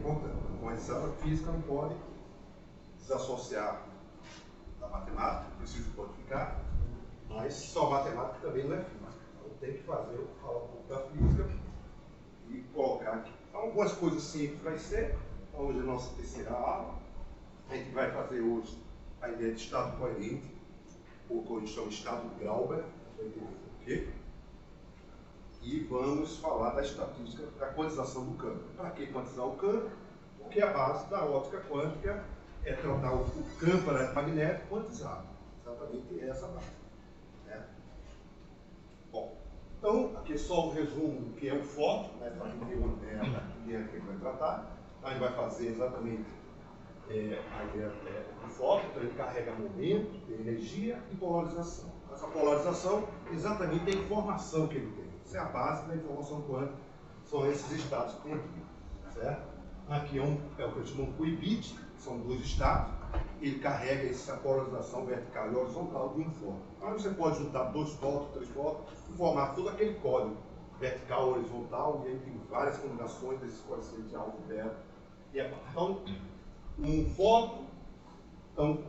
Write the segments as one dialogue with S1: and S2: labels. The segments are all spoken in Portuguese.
S1: importante. Com a física não pode desassociar da matemática, precisa codificar, mas só matemática também não é física. Então tem que falar um pouco da física e colocar aqui. Então, algumas coisas simples vai ser. Então, hoje é a nossa terceira aula. A gente vai fazer hoje a ideia de estado coerente, ou que a gente chama de estado Glauber, vai entender por quê. E vamos falar da estatística da quantização do campo. Para que quantizar o campo? Porque a base da óptica quântica é tratar o campo eletromagnético quantizado. Exatamente essa base. Né? Bom, então, aqui é só o resumo do que é o fóton, né, para quem tem uma ideia do que a gente vai tratar. A gente vai fazer exatamente a ideia do fóton, então ele carrega momento, tem energia e polarização. Essa polarização é exatamente a informação que ele tem. Essa é a base da informação quântica, são esses estados que tem aqui. Certo? Aqui é o que eu chamo de qubit, são dois estados, ele carrega essa polarização vertical e horizontal de um fóton. Então você pode juntar 2 fótons, 3 fótons e formar todo aquele código vertical, horizontal, e aí tem várias combinações desses códigos de alfa, beta e a então, um fóton, então,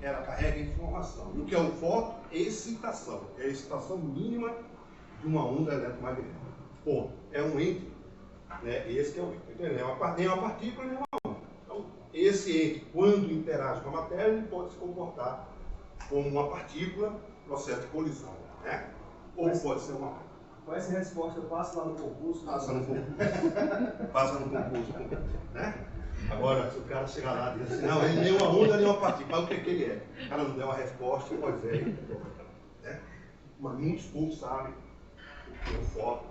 S1: ela carrega informação. E o que é um fóton? Excitação. É a excitação mínima de uma onda eletromagnética. Bom, é um ente, né? Esse que é o ente. Nem uma partícula, nem uma onda. Então, esse ente, quando interage com a matéria, ele pode se comportar como uma partícula, processo de colisão, né? Ou pode ser uma onda.
S2: Com essa resposta, eu passo lá no concurso.
S1: Passa no concurso. Passa no concurso, né? Agora, se o cara chegar lá e dizer assim, não, ele nem uma onda, nem uma partícula, o que é que ele é? O cara não deu uma resposta, pois é, né? Mas muitos poucos sabem o que é o fóton.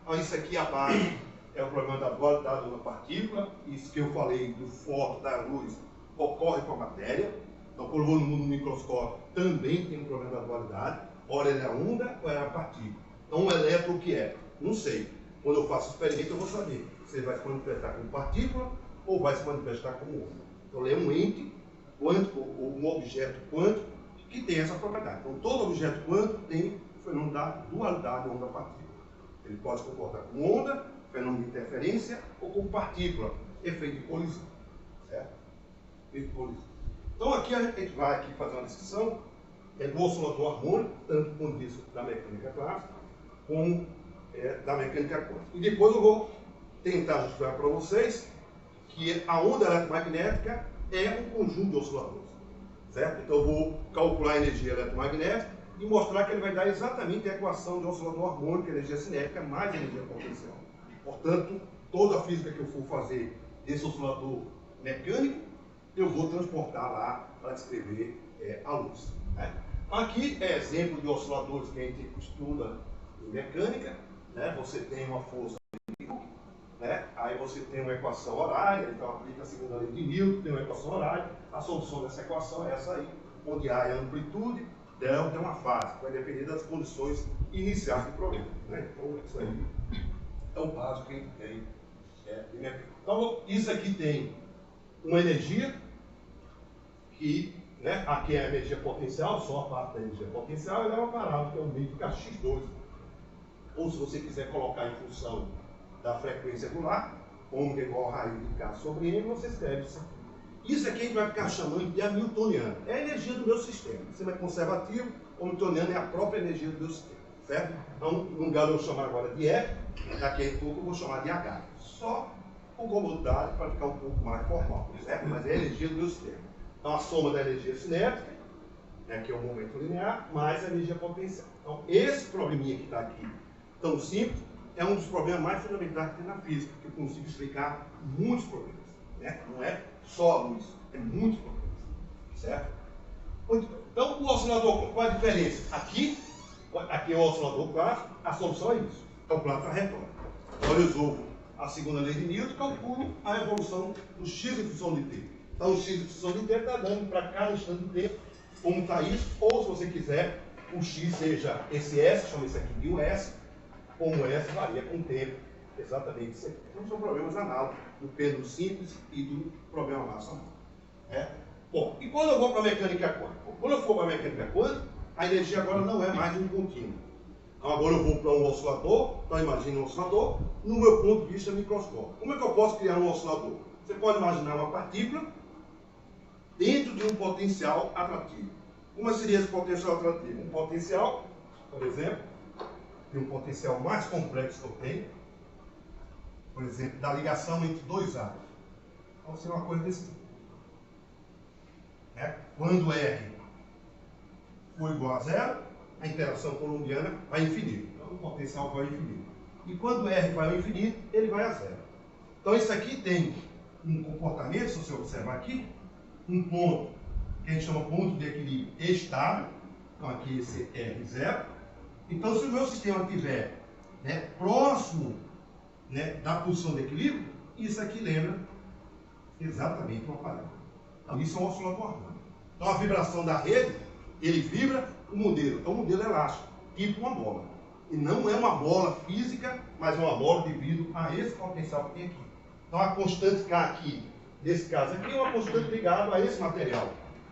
S1: Então, isso aqui, a base, é o problema da dualidade de uma partícula. Isso que eu falei do fóton, da luz, ocorre com a matéria. Então, quando eu vou no mundo do microscópio, também tem um problema da dualidade. Ora ele é a onda, ou é a partícula. Então, um elétron o que é? Não sei. Quando eu faço experimento, eu vou saber se ele vai se manifestar como partícula ou vai se manifestar como onda. Então, ele é um ente quântico, ou um objeto quântico, que tem essa propriedade. Então, todo objeto quântico tem o fenômeno da dualidade onda-partícula. Ele pode se comportar como onda, fenômeno de interferência, ou como partícula, efeito de colisão. Certo? Efeito de colisão. Então, aqui a gente vai aqui fazer uma descrição do oscilador harmônico, tanto do ponto de vista da mecânica clássica, como da mecânica quântica. E depois eu vou tentar justificar para vocês que a onda eletromagnética é um conjunto de osciladores. Certo? Então eu vou calcular a energia eletromagnética e mostrar que ele vai dar exatamente a equação de oscilador harmônico, energia cinética, mais energia potencial. Portanto, toda a física que eu for fazer desse oscilador mecânico, eu vou transportar lá para descrever a luz. Né? Aqui é exemplo de osciladores que a gente estuda em mecânica. Né? Você tem uma força, né? Aí você tem uma equação horária, então aplica a segunda lei de Newton, tem uma equação horária. A solução dessa equação é essa aí, onde A é a amplitude, delta é uma fase, vai depender das condições iniciais do problema. Né? Então isso aí é o básico que a gente tem de mecânica. Então isso aqui tem uma energia que, né, aqui é a energia potencial, só a parte da energia potencial, ela é uma parábola que é o meio de X2. Ou se você quiser colocar em função da frequência angular, ômega igual a raiz de K sobre M, você escreve isso aqui. Isso aqui a gente vai ficar chamando de hamiltoniano. É a energia do meu sistema. Sistema conservativo, o hamiltoniano é a própria energia do meu sistema. Certo? Então, no lugar de eu chamar agora de E, daqui a pouco eu vou chamar de H. Só com comodidade para ficar um pouco mais formal. Certo? Mas é a energia do meu sistema. Então, a soma da energia cinética, né, que é o momento linear, mais a energia potencial. Então, esse probleminha que está aqui, tão simples, é um dos problemas mais fundamentais que tem na física, que eu consigo explicar muitos problemas. Né? Não é só a luz, é muitos problemas. Certo? Muito bem. Então, o oscilador, qual a diferença? Aqui é o oscilador clássico, a solução é isso. Calcular trajetória. Então, eu resolvo a segunda lei de Newton e calculo a evolução do x em função de t. Então, o x em função de t está dando para cada instante de tempo como está isso, ou se você quiser, o x seja esse S, chama isso aqui de um S, como S varia com o tempo, exatamente isso aqui. Então são problemas análogos do pêndulo simples e do problema massa móvel. Bom, e quando eu vou para a mecânica quântica? Quando eu for para a mecânica quântica, a energia agora não é mais um contínuo. Então agora eu vou para um oscilador, então imagine um oscilador, no meu ponto de vista microscópico. Como é que eu posso criar um oscilador? Você pode imaginar uma partícula dentro de um potencial atrativo. Como seria esse potencial atrativo? Um potencial, por exemplo, de um potencial mais complexo que eu tenho, por exemplo, da ligação entre dois átomos. Então, seria uma coisa desse tipo. Quando R for igual a zero, a interação colombiana vai infinito. Então, o potencial vai ao infinito. E quando R vai ao infinito, ele vai a zero. Então, isso aqui tem um comportamento, se você observar aqui, um ponto que a gente chama ponto de equilíbrio estável. Então, aqui esse R0. Então, se o meu sistema estiver próximo da posição de equilíbrio, isso aqui lembra exatamente uma parada. Então, isso é um oscilador harmônico. Então, a vibração da rede, ele vibra o modelo. É um modelo elástico, tipo uma bola. E não é uma bola física, mas é uma bola devido a esse potencial que tem aqui. Então, a constante K aqui, nesse caso aqui, é uma constante ligada a esse material.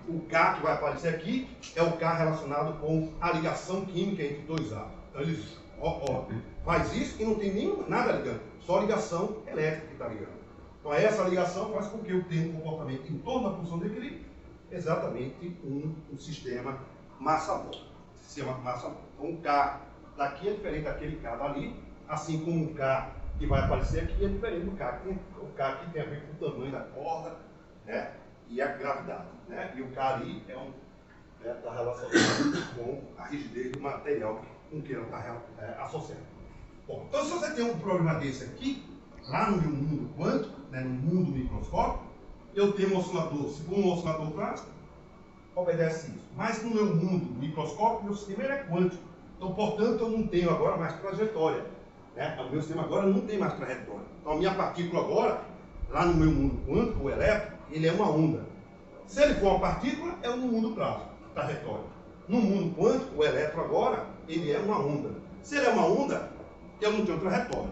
S1: O K que vai aparecer aqui é o K relacionado com a ligação química entre dois átomos. Então, eles faz isso e não tem nada ligando, só ligação elétrica que está ligando. Então, essa ligação faz com que eu tenha um comportamento em torno da função de equilíbrio, exatamente um sistema massa-mol. Sistema massa-mol. Então, o K daqui é diferente daquele K dali, assim como o K que vai aparecer aqui é diferente do K. O K aqui tem a ver com o tamanho da corda, e a gravidade. E o K ali está relacionado com a rigidez do material com que ela está associada. Bom, então, se você tem um problema desse aqui, lá no meu mundo quântico, no mundo microscópico, eu tenho um oscilador, se for um oscilador clássico, obedece isso. Mas no meu mundo microscópico, meu sistema é quântico. Então, portanto, eu não tenho agora mais trajetória. O meu sistema agora não tem mais trajetória. Então, a minha partícula agora, lá no meu mundo quântico, o elétron, ele é uma onda. Se ele for uma partícula, é no mundo clássico, trajetória. No mundo quântico, o elétron agora, ele é uma onda. Se ele é uma onda, eu não tenho trajetória.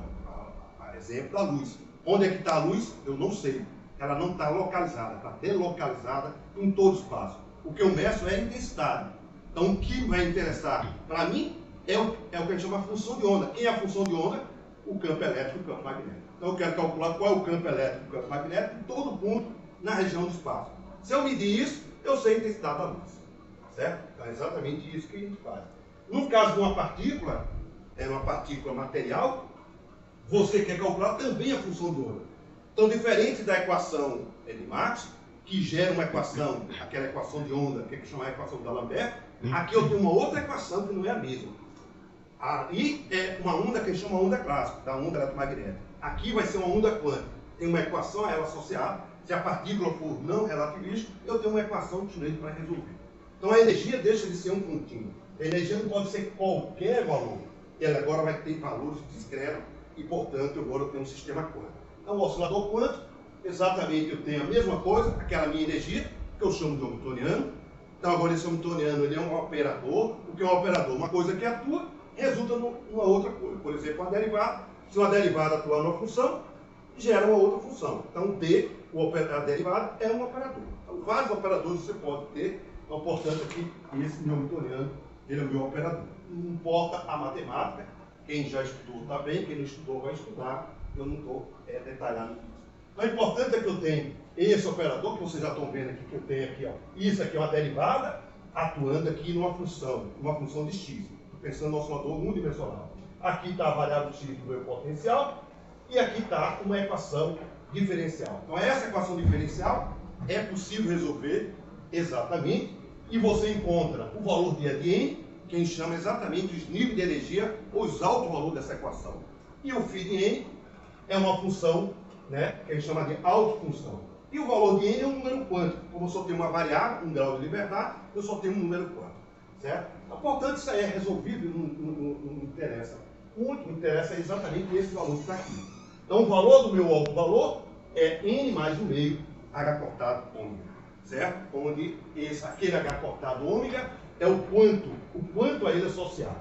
S1: Exemplo da luz. Onde é que está a luz? Eu não sei. Ela não está localizada, está delocalizada em todo o espaço. O que eu meço é a intensidade. Então, o que vai interessar para mim é o que a gente chama de função de onda. Quem é a função de onda? O campo elétrico e o campo magnético. Então, eu quero calcular qual é o campo elétrico e o campo magnético em todo ponto na região do espaço. Se eu medir isso, eu sei a intensidade da luz. Certo? Então, é exatamente isso que a gente faz. No caso de uma partícula material, você quer calcular também a função de onda. Então, diferente da equação de Max, que gera uma equação, aquela equação de onda, que é que chama a equação de D'Alembert, aqui eu tenho uma outra equação que não é a mesma. Aí é uma onda que a gente chama onda clássica, da onda eletromagnética. Aqui vai ser uma onda quântica. Tem uma equação a ela associada. Se a partícula for não relativista, eu tenho uma equação que eu para resolver. Então, a energia deixa de ser um contínuo. A energia não pode ser qualquer valor. Ela agora vai ter valores discretos e, portanto, agora eu tenho um sistema quântico. Então, o oscilador quântico, exatamente, eu tenho a mesma coisa, aquela minha energia, que eu chamo de hamiltoniano. Então, agora esse hamiltoniano, ele é um operador. O que é um operador? Uma coisa que atua, resulta numa outra coisa. Por exemplo, uma derivada. Se uma derivada atuar numa função, gera uma outra função. Então, D, a derivada, é um operador. Então, vários operadores você pode ter. Então, portanto, aqui, esse meu hamiltoniano, ele é o meu operador. Não importa a matemática. Quem já estudou está bem, quem não estudou vai estudar. Eu não estou detalhando isso. Então, o importante é que eu tenho esse operador, que vocês já estão vendo aqui, que eu tenho aqui. Isso aqui é uma derivada atuando aqui numa função de x. Estou pensando no oscilador unidimensional. Aqui está a variável x do meu potencial e aqui está uma equação diferencial. Então, essa equação diferencial é possível resolver exatamente e você encontra o valor de E de N, que a gente chama exatamente os níveis de energia, os altos valores dessa equação. E o φ de N é uma função, que a gente chama de autofunção. E o valor de N é um número quântico. Como eu só tenho uma variável, um grau de liberdade, eu só tenho um número quântico. Certo? Então, portanto, isso aí é resolvível, não interessa. O que interessa é exatamente esse valor que está aqui. Então, o valor do meu alto valor é N mais 1 meio H cortado ômega. Certo? Onde aquele H cortado ômega é o quanto a ele associado.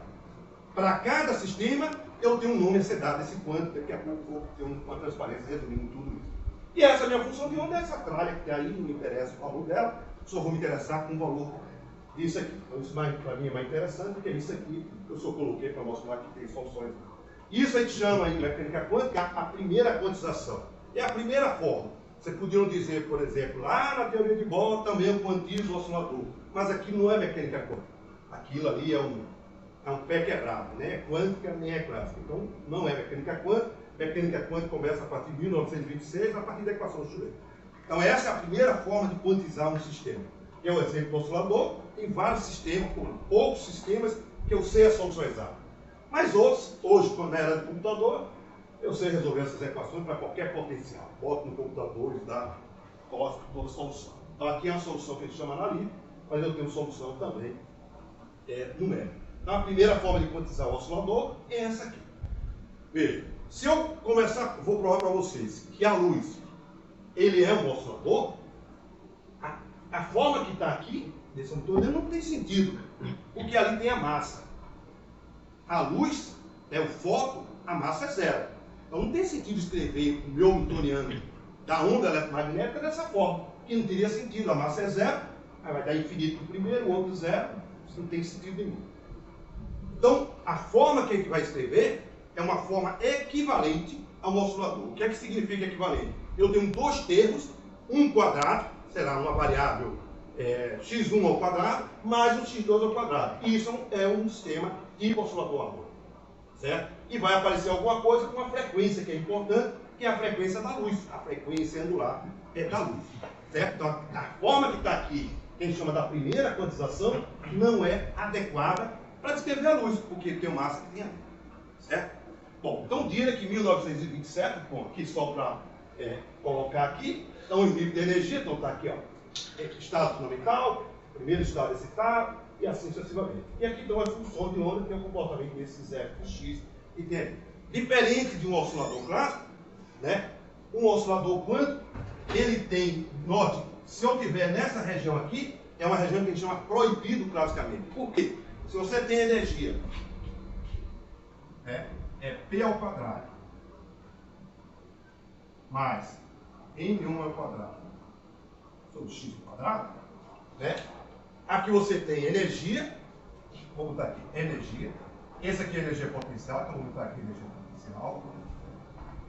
S1: Para cada sistema, eu tenho um nome a ser dado esse quanto, daqui a pouco vou ter uma transparência resumindo tudo isso. E essa é a minha função de onda, essa tralha que tem aí, não me interessa o valor dela, só vou me interessar com o valor disso aqui. Então, isso para mim é mais interessante do que isso aqui, que eu só coloquei para mostrar que tem soluções. Isso a gente chama em mecânica quântica a primeira quantização. É a primeira forma. Vocês podiam dizer, por exemplo, lá na teoria de Bohr também eu quantizo o oscilador. Mas aqui não é mecânica quântica. Aquilo ali é um pé quebrado, nem é quântica, nem é clássica. Então, não é mecânica quântica. Mecânica quântica começa a partir de 1926, a partir da equação de Schrödinger. Então, essa é a primeira forma de quantizar um sistema. Que é o exemplo do oscilador. Tem vários sistemas, poucos sistemas que eu sei a solução exata. Mas outros, hoje, quando era de computador, eu sei resolver essas equações para qualquer potencial. Boto no computador e coloco toda a solução. Então, aqui é uma solução que a gente chama analítica, mas eu tenho solução também numérica. Então, a primeira forma de quantizar o oscilador é essa aqui. Veja, se eu começar, vou provar para vocês que a luz, ele é um oscilador, a forma que está aqui, desse motor, não tem sentido, porque ali tem a massa. A luz, o fóton, a massa é zero. Então não tem sentido escrever o meu newtoniano da onda eletromagnética dessa forma, que não teria sentido, a massa é zero, aí vai dar infinito no primeiro, o outro zero, isso não tem sentido nenhum. Então, a forma que a gente vai escrever é uma forma equivalente a um oscilador. O que é que significa equivalente? Eu tenho dois termos, um quadrado, será uma variável x1 ao quadrado, mais um x2 ao quadrado. Isso é um sistema tipo oscilador harmônico, certo? E vai aparecer alguma coisa com uma frequência que é importante, que é a frequência da luz, a frequência angular da luz, certo? Então, a forma que está aqui, que a gente chama da primeira quantização, não é adequada para descrever a luz, porque tem uma massa que tem a luz, certo? Bom, então diga que 1927, bom, aqui só para colocar aqui, então os níveis de energia, então está aqui, ó, estado fundamental, primeiro estado excitado, e assim sucessivamente. E aqui então as funções de onda, que é o comportamento desses f de x e tem. Diferente de um oscilador clássico, né? Um oscilador quântico, ele tem, note, se eu tiver nessa região aqui, é uma região que a gente chama proibido classicamente. Por quê? Se você tem energia, é P ao quadrado mais N1 ao quadrado sobre x ao quadrado, né? Aqui você tem energia, vou botar aqui energia, esse aqui é energia potencial, então vou botar aqui energia potencial,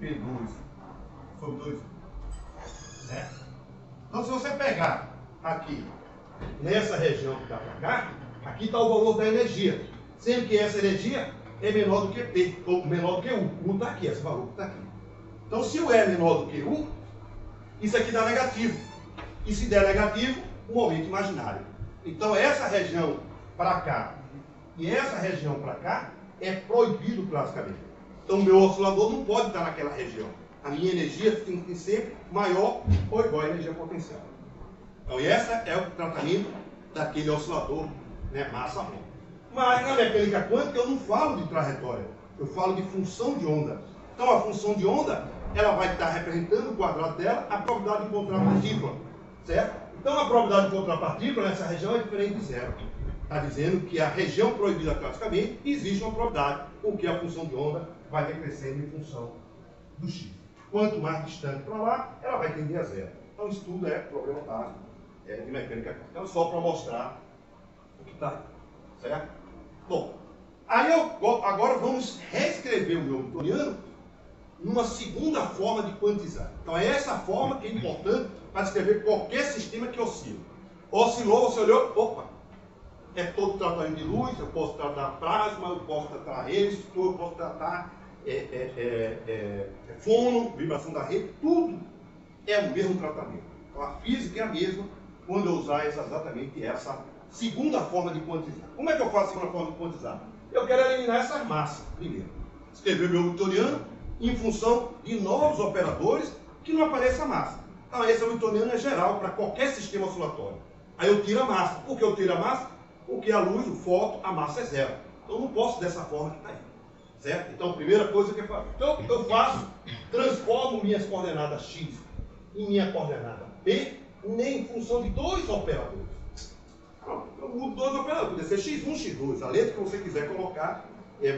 S1: P2 sobre 2, né? Então se você pegar aqui, nessa região que está para cá, aqui está o valor da energia, sendo que essa energia é menor do que P, ou menor do que U. U está aqui, esse valor está aqui. Então, se U é menor do que U, isso aqui dá negativo. E se der negativo, um momento imaginário. Então, essa região para cá e essa região para cá é proibido classicamente. Então, o meu oscilador não pode estar naquela região. A minha energia tem que ser sempre maior ou igual à energia potencial. Então, esse é o tratamento daquele oscilador, né, massa rho. Mas na mecânica quântica eu não falo de trajetória, eu falo de função de onda. Então a função de onda, ela vai estar representando o quadrado dela, a probabilidade de encontrar a partícula, certo? Então a probabilidade de encontrar a partícula nessa região é diferente de zero. Está dizendo que a região proibida classicamente existe uma probabilidade, porque a função de onda vai decrescendo em função do x. Quanto mais distante para lá, ela vai tender a zero. Então isso tudo é problema básico de mecânica quântica. Então só para mostrar o que está aí, certo? Bom, aí agora vamos reescrever o meu newtoniano numa segunda forma de quantizar. Então é essa forma que é importante para descrever qualquer sistema que oscila. Oscilou, você olhou, opa, é todo tratamento de luz, eu posso tratar plasma, eu posso tratar rede, eu posso tratar fono, vibração da rede, tudo é o mesmo tratamento. Então a física é a mesma quando eu usar exatamente essa segunda forma de quantizar. Como é que eu faço a segunda forma de quantizar? Eu quero eliminar essas massas, primeiro. Escrever meu newtoniano em função de novos operadores que não apareça a massa. Então esse newtoniano é geral para qualquer sistema oscilatório. Aí eu tiro a massa. Por que eu tiro a massa? Porque a luz, o fóton, a massa é zero. Então eu não posso dessa forma que está aí. Certo? Então a primeira coisa que eu faço. Então eu faço, transformo minhas coordenadas x em minha coordenada p em função de dois operadores. Eu mudo dois operadores, poderia ser x1, x2, a letra que você quiser colocar,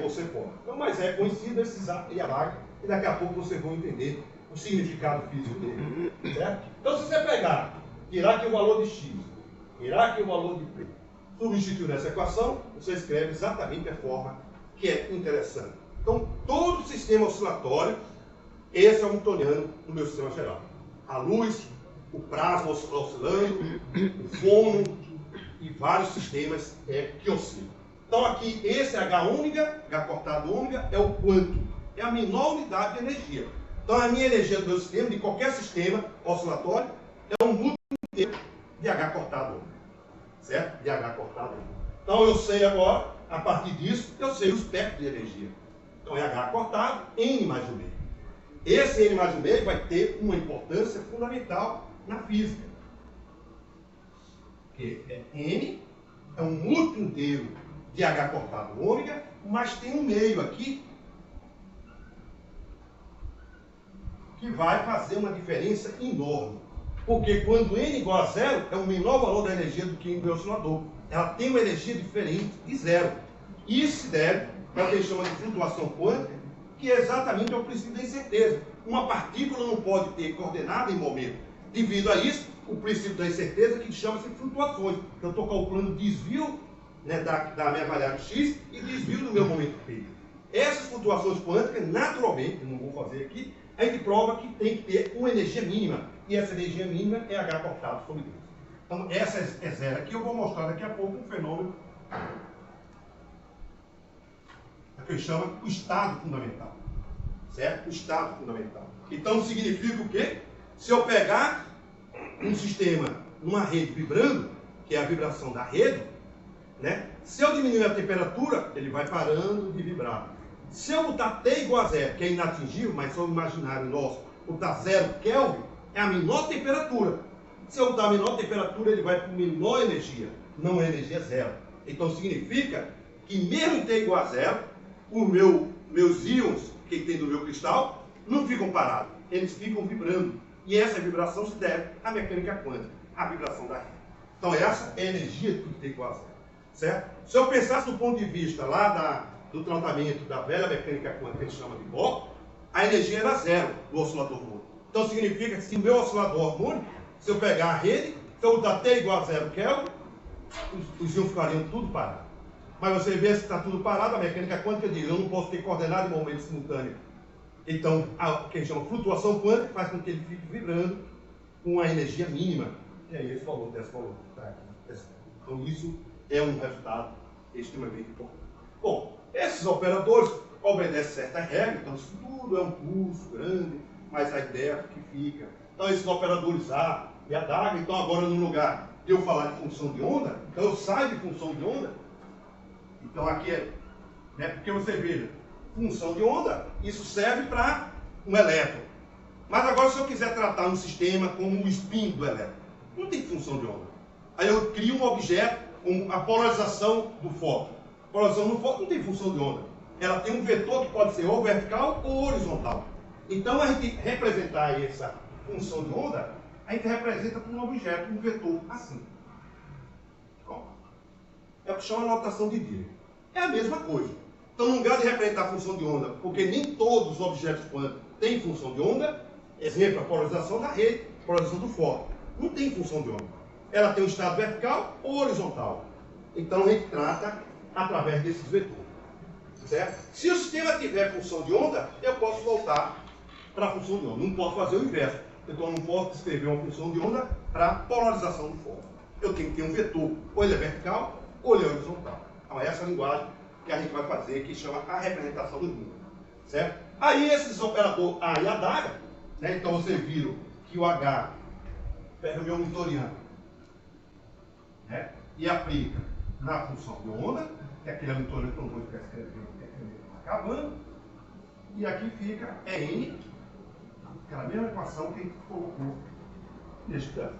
S1: você pode. Então, mas é conhecido esses IALAG, e daqui a pouco vocês vão entender o significado físico dele. Certo? Então, se você pegar, tirar aqui o valor de x, tirar aqui o valor de p, substituir nessa equação, você escreve exatamente a forma que é interessante. Então, todo sistema oscilatório, esse é o newtoniano no meu sistema geral. a luz, o plasma oscilando, o fono e vários sistemas que oscilam. Então aqui, esse H ômega, H cortado ômega, é o quanto, é a menor unidade de energia. Então a minha energia do meu sistema, de qualquer sistema oscilatório, é um múltiplo inteiro de H cortado ômega, certo? De H cortado ômega. Então eu sei agora, a partir disso, eu sei o espectro de energia. Então é H cortado, N mais o meio. Esse N mais o meio vai ter uma importância fundamental na física. Porque N é um múltiplo inteiro de H cortado ômega, mas tem um meio aqui que vai fazer uma diferença enorme. Porque quando N igual a zero, é o menor valor da energia do que no oscilador. Ela tem uma energia diferente de zero. Isso se deve para o que a gente chama de flutuação quântica, que é exatamente o princípio da incerteza. Uma partícula não pode ter coordenada em momento. Devido a isso, o princípio da incerteza que chama-se flutuações. Então, eu estou calculando desvio, né, da minha variável x e desvio do meu momento p. Essas flutuações quânticas, naturalmente, não vou fazer aqui, a gente prova que tem que ter uma energia mínima. E essa energia mínima é H cortado sobre 2. Então, essa é zero aqui. Eu vou mostrar daqui a pouco um fenômeno que chama o estado fundamental. Certo? O estado fundamental. Então, significa o quê? Se eu pegar um sistema numa rede vibrando, que é a vibração da rede, né? Se eu diminuir a temperatura, ele vai parando de vibrar. Se eu botar T igual a zero, que é inatingível, mas só o imaginário nosso, botar 0 Kelvin, é a menor temperatura. Se eu botar a menor temperatura, ele vai para menor energia, não é energia zero. Então significa que mesmo em T igual a zero, os meus íons que tem do meu cristal não ficam parados, eles ficam vibrando. E essa vibração se deve à mecânica quântica, à vibração da rede. Então essa é a energia de T igual a zero. Certo? Se eu pensasse do ponto de vista lá do tratamento da velha mecânica quântica, que a gente chama de Bohr, a energia era zero do oscilador harmônico. Então significa que se o meu oscilador harmônico, se eu pegar a rede, se eu botar T igual a 0 Kelvin, os íons ficariam tudo parado. Mas você vê se está tudo parado, a mecânica quântica diz, eu não posso ter coordenada em momento simultâneo. Então, o que a gente chama de flutuação quântica faz com que ele fique vibrando com uma energia mínima. E aí esse valor desse valor está aqui. Então isso é um resultado extremamente importante. Bom, esses operadores obedecem certa regra, então isso tudo é um curso grande, mas a ideia que fica. Então esses operadores A e a DAG, então agora no lugar de eu falar de função de onda, então eu saio de função de onda, então aqui é, né, porque você veja, função de onda, isso serve para um elétron. Mas agora se eu quiser tratar um sistema como o spin do elétron, não tem função de onda. Aí eu crio um objeto com a polarização do fóton. A polarização do fóton não tem função de onda. Ela tem um vetor que pode ser ou vertical ou horizontal. Então a gente representar essa função de onda, a gente representa com um objeto, um vetor assim. Bom, é o que chama notação de Dirac. É a mesma coisa. Então, no lugar de representar a função de onda, porque nem todos os objetos quânticos têm função de onda, exemplo, a polarização da rede, a polarização do fóton, não tem função de onda. Ela tem um estado vertical ou horizontal. Então, a gente trata através desses vetores. Certo? Se o sistema tiver função de onda, eu posso voltar para a função de onda. Não posso fazer o inverso. Então, eu não posso escrever uma função de onda para polarização do fóton. Eu tenho que ter um vetor, ou ele é vertical, ou ele é horizontal. Então, essa é a linguagem que a gente vai fazer, que chama a representação do número. Certo? Aí, esses operadores A e a DAG, né? Então, vocês viram que o H pega o meu monitoriano, né? E aplica na função de onda, que é aquele monitoriano que eu não vou ficar escrevendo, que é acabando, e aqui fica N, aquela mesma equação que a gente colocou neste caso.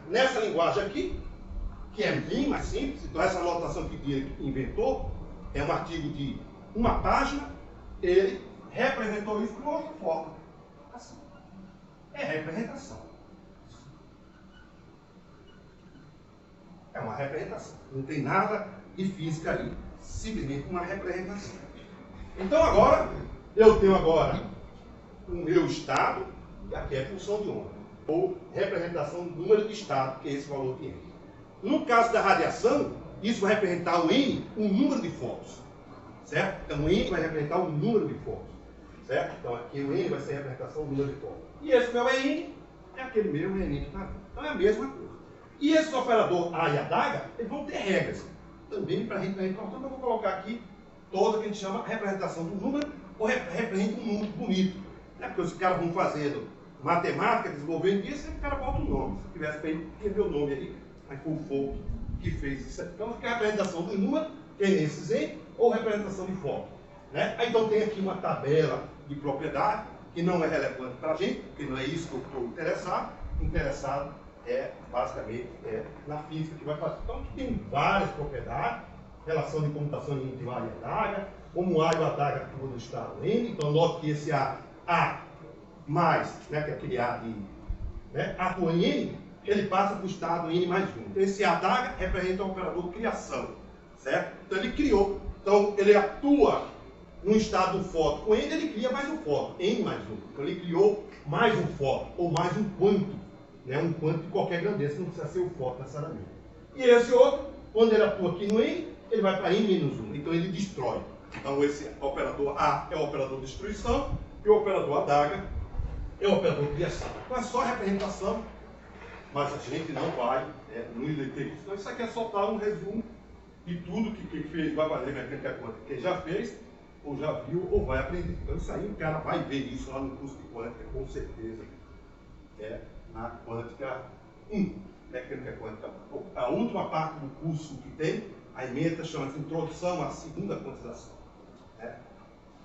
S1: Nessa linguagem aqui, que é bem mais simples, então essa anotação que Dirac inventou, é um artigo de uma página, ele representou isso de uma outra forma. Assim. É representação. É uma representação. Não tem nada de física ali. Simplesmente uma representação. Então agora, eu tenho agora o meu estado, e aqui é função de onda. Ou representação do número de estado, que é esse valor de N. No caso da radiação, isso vai representar o N, um número de fótons. Certo? Então o N vai representar o número de fótons. certo? Então aqui o N vai ser a representação do número de fóton. E esse meu N é aquele mesmo N que está aqui. Então é a mesma coisa. E esses operadores A e adaga, eles vão ter regras. Também para a gente, portanto, eu vou colocar aqui toda que a gente chama representação do número, ou representa um número bonito. Né? Porque os caras vão fazendo matemática, desenvolvendo isso, e o cara bota um nome. Se tivesse feito, escrever o nome aí, aí foi o Folk que fez isso. Então fica a representação do número, tem esses N, ou representação de fóton. Né? Aí, então tem aqui uma tabela de propriedade, que não é relevante para a gente, porque não é isso que eu estou interessado. Interessado é, basicamente, na física que vai fazer. Então aqui tem várias propriedades, relação de comutação entre A e adaga, como A e o adaga atua no estado N. Então note que esse A mais, né, que é aquele A de atua em N, ele passa para o estado N mais 1. Então esse adaga representa o operador criação, certo? Então ele criou. Então ele atua no estado do fóton com N, ele cria mais um fóton, N mais 1. Então ele criou mais um fóton, ou mais um quanto, né? Um quanto de qualquer grandeza, não precisa ser o fóton necessariamente. E esse outro, quando ele atua aqui no N, ele vai para N menos 1, então ele destrói. Então esse operador A é o operador de destruição, e o operador adaga é o operador de criação. Então é só representação, mas a gente não vai no ter isso. Então isso aqui é só dar um resumo de tudo que quem fez vai fazer mecânica quântica, quem já fez, ou já viu, ou vai aprender. Então isso aí o cara vai ver isso lá no curso de quântica, com certeza. Na quântica 1, mecânica quântica. A última parte do curso que tem, a ementa chama-se Introdução à Segunda Quantização.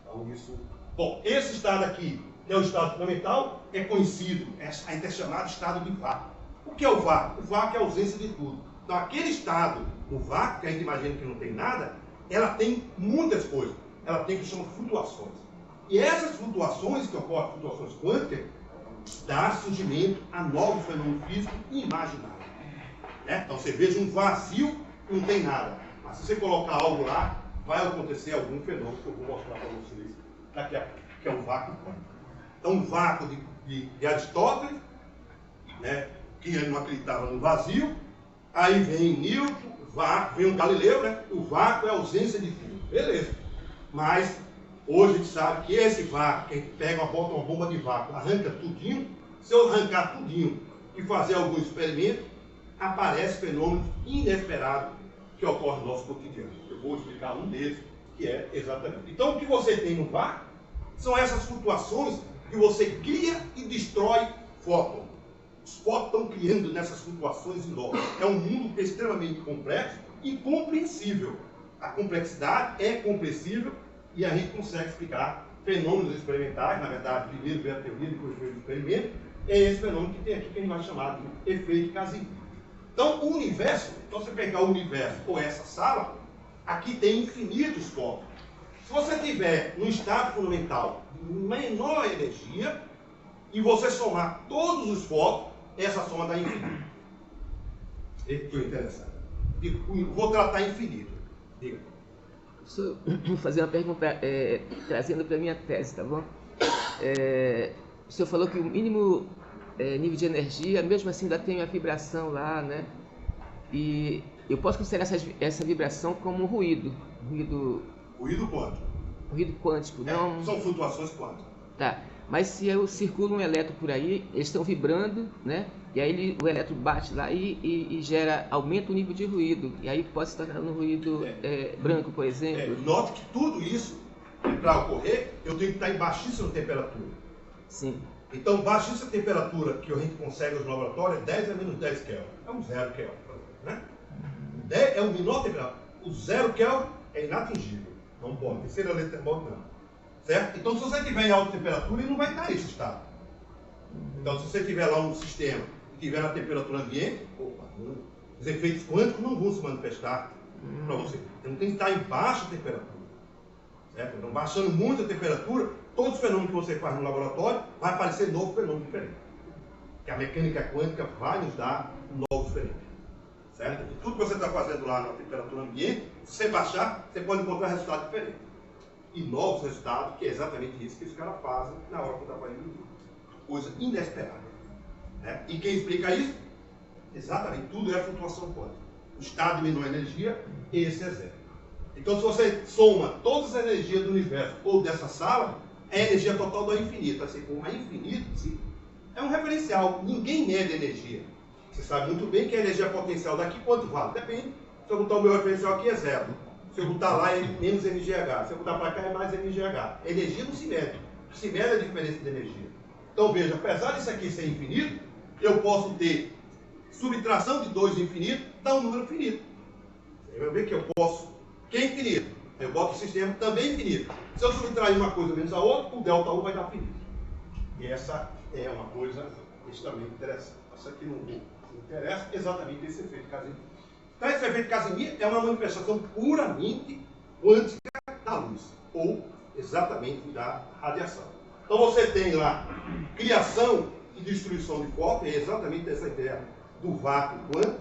S1: Então isso... Bom, esse estado aqui, que é o estado fundamental, é conhecido, ainda é chamado estado de vácuo. O que é o vácuo? O vácuo é a ausência de tudo. Então aquele estado do vácuo, que a gente imagina que não tem nada, ela tem muitas coisas. Ela tem o que chama flutuações. E essas flutuações, que ocorrem, flutuações quânticas, dá surgimento a novos fenômenos físicos inimagináveis. Então você veja um vazio e não tem nada. Mas se você colocar algo lá, vai acontecer algum fenômeno que eu vou mostrar para vocês daqui a pouco, que é o vácuo quântico. Então o vácuo de Aristóteles, que ele não acreditava no vazio, aí vem Newton, vem o Galileu, o vácuo é a ausência de tudo. Beleza. Mas hoje a gente sabe que esse vácuo, que a gente pega, bota uma bomba de vácuo, arranca tudinho, se eu arrancar tudinho e fazer algum experimento, aparece fenômenos inesperados que ocorrem no nosso cotidiano. Eu vou explicar um deles, que é exatamente. Então o que você tem no vácuo são essas flutuações que você cria e destrói fótons. Os fótons estão criando nessas flutuações enormes. É um mundo que é extremamente complexo e compreensível. A complexidade é compreensível e a gente consegue explicar fenômenos experimentais. Na verdade, primeiro veio a teoria, depois veio o experimento. É esse fenômeno que tem aqui que a gente vai chamar de efeito Casimir. Então, o universo, então você pegar o universo ou essa sala, aqui tem infinitos fótons. Se você tiver no estado fundamental de menor energia e você somar todos os fótons, essa soma dá infinito. Estou interessado. Vou tratar infinito. Diga.
S3: Vou fazer uma pergunta trazendo para a minha tese, tá bom? O senhor falou que o mínimo nível de energia, mesmo assim ainda tem a vibração lá, né? E eu posso considerar essa vibração como um ruído.
S1: Ruído quântico.
S3: Ruído quântico, não...
S1: São flutuações quânticas.
S3: Tá. Mas se eu circulo um elétron por aí, eles estão vibrando, né? E aí o elétron bate lá e aumenta o nível de ruído. E aí pode se tornar um ruído branco, por exemplo.
S1: Note que tudo isso, para ocorrer, eu tenho que estar em baixíssima temperatura.
S3: Sim.
S1: Então, baixíssima temperatura que a gente consegue nos laboratórios é 10 a menos 10 Kelvin. É um 0 Kelvin, né? É o menor temperatura. O 0 Kelvin é inatingível. Não pode. Terceira letra termômetro não. Certo? Então, se você estiver em alta temperatura, ele não vai estar nesse estado. Então, se você tiver lá um sistema e tiver na temperatura ambiente, os efeitos quânticos não vão se manifestar para você. Então, tem que estar em baixa temperatura. Certo? Então, baixando muito a temperatura, todos os fenômenos que você faz no laboratório, vai aparecer novo fenômeno diferente. Que a mecânica quântica vai nos dar novos fenômenos. Certo? E tudo que você está fazendo lá na temperatura ambiente, se você baixar, você pode encontrar resultado diferente. E novos resultados, que é exatamente isso que os caras fazem na hora que está fazendo isso. Coisa inesperada. Né? E quem explica isso? Exatamente, tudo é flutuação quântica. O estado de menor energia, esse é zero. Então, se você soma todas as energias do universo ou dessa sala, é a energia total do infinito. Assim, como é infinito, sim, é um referencial. Ninguém mede energia. Você sabe muito bem que a energia potencial daqui quanto vale? Depende. Se eu botar o meu referencial aqui é zero. Se eu botar lá é menos MGH. Se eu botar para cá é mais MGH. Energia não se mede. O que se mede é a diferença de energia. Então veja, apesar disso aqui ser infinito, eu posso ter subtração de 2 infinito, dá um número finito. Você vai ver que eu posso, que é infinito. Eu boto o sistema também infinito. Se eu subtrair uma coisa menos a outra, o delta 1 vai dar finito. E essa é uma coisa extremamente interessante. Isso aqui não interessa exatamente esse efeito Casimir. Então esse efeito Casimir é uma manifestação puramente quântica da luz, ou exatamente da radiação. Então você tem lá criação e destruição de corpos, é exatamente essa ideia do vácuo quântico.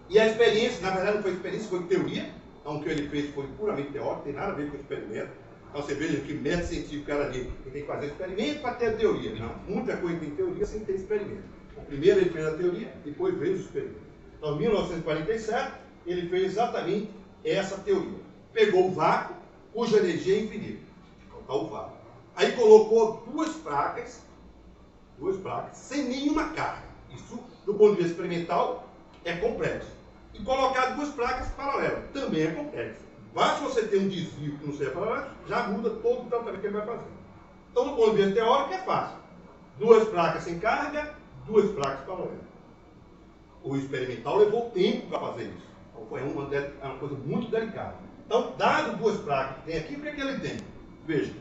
S1: E a experiência, na verdade não foi experiência, foi teoria. Então o que ele fez foi puramente teórico, tem nada a ver com experimento. Então você veja que método científico era ali, ele tem que fazer experimento para ter a teoria. Não, muita coisa tem teoria sem ter experimento. Então, primeiro ele fez a teoria, depois veio o experimento. Então em 1947 ele fez exatamente essa teoria. Pegou o vácuo, cuja energia é infinita. Então está o vácuo. Aí colocou duas placas, sem nenhuma carga. Isso, do ponto de vista experimental, é complexo. E colocar duas placas paralelas também é complexo. Basta você ter um desvio que não seja paralelo, já muda todo o tratamento que ele vai fazer. Então, do ponto de vista teórico, é fácil. Duas placas sem carga, duas placas paralelas. O experimental levou tempo para fazer isso. Então, foi uma coisa muito delicada. Então, dado duas placas que tem aqui, o que é que ele tem? Veja,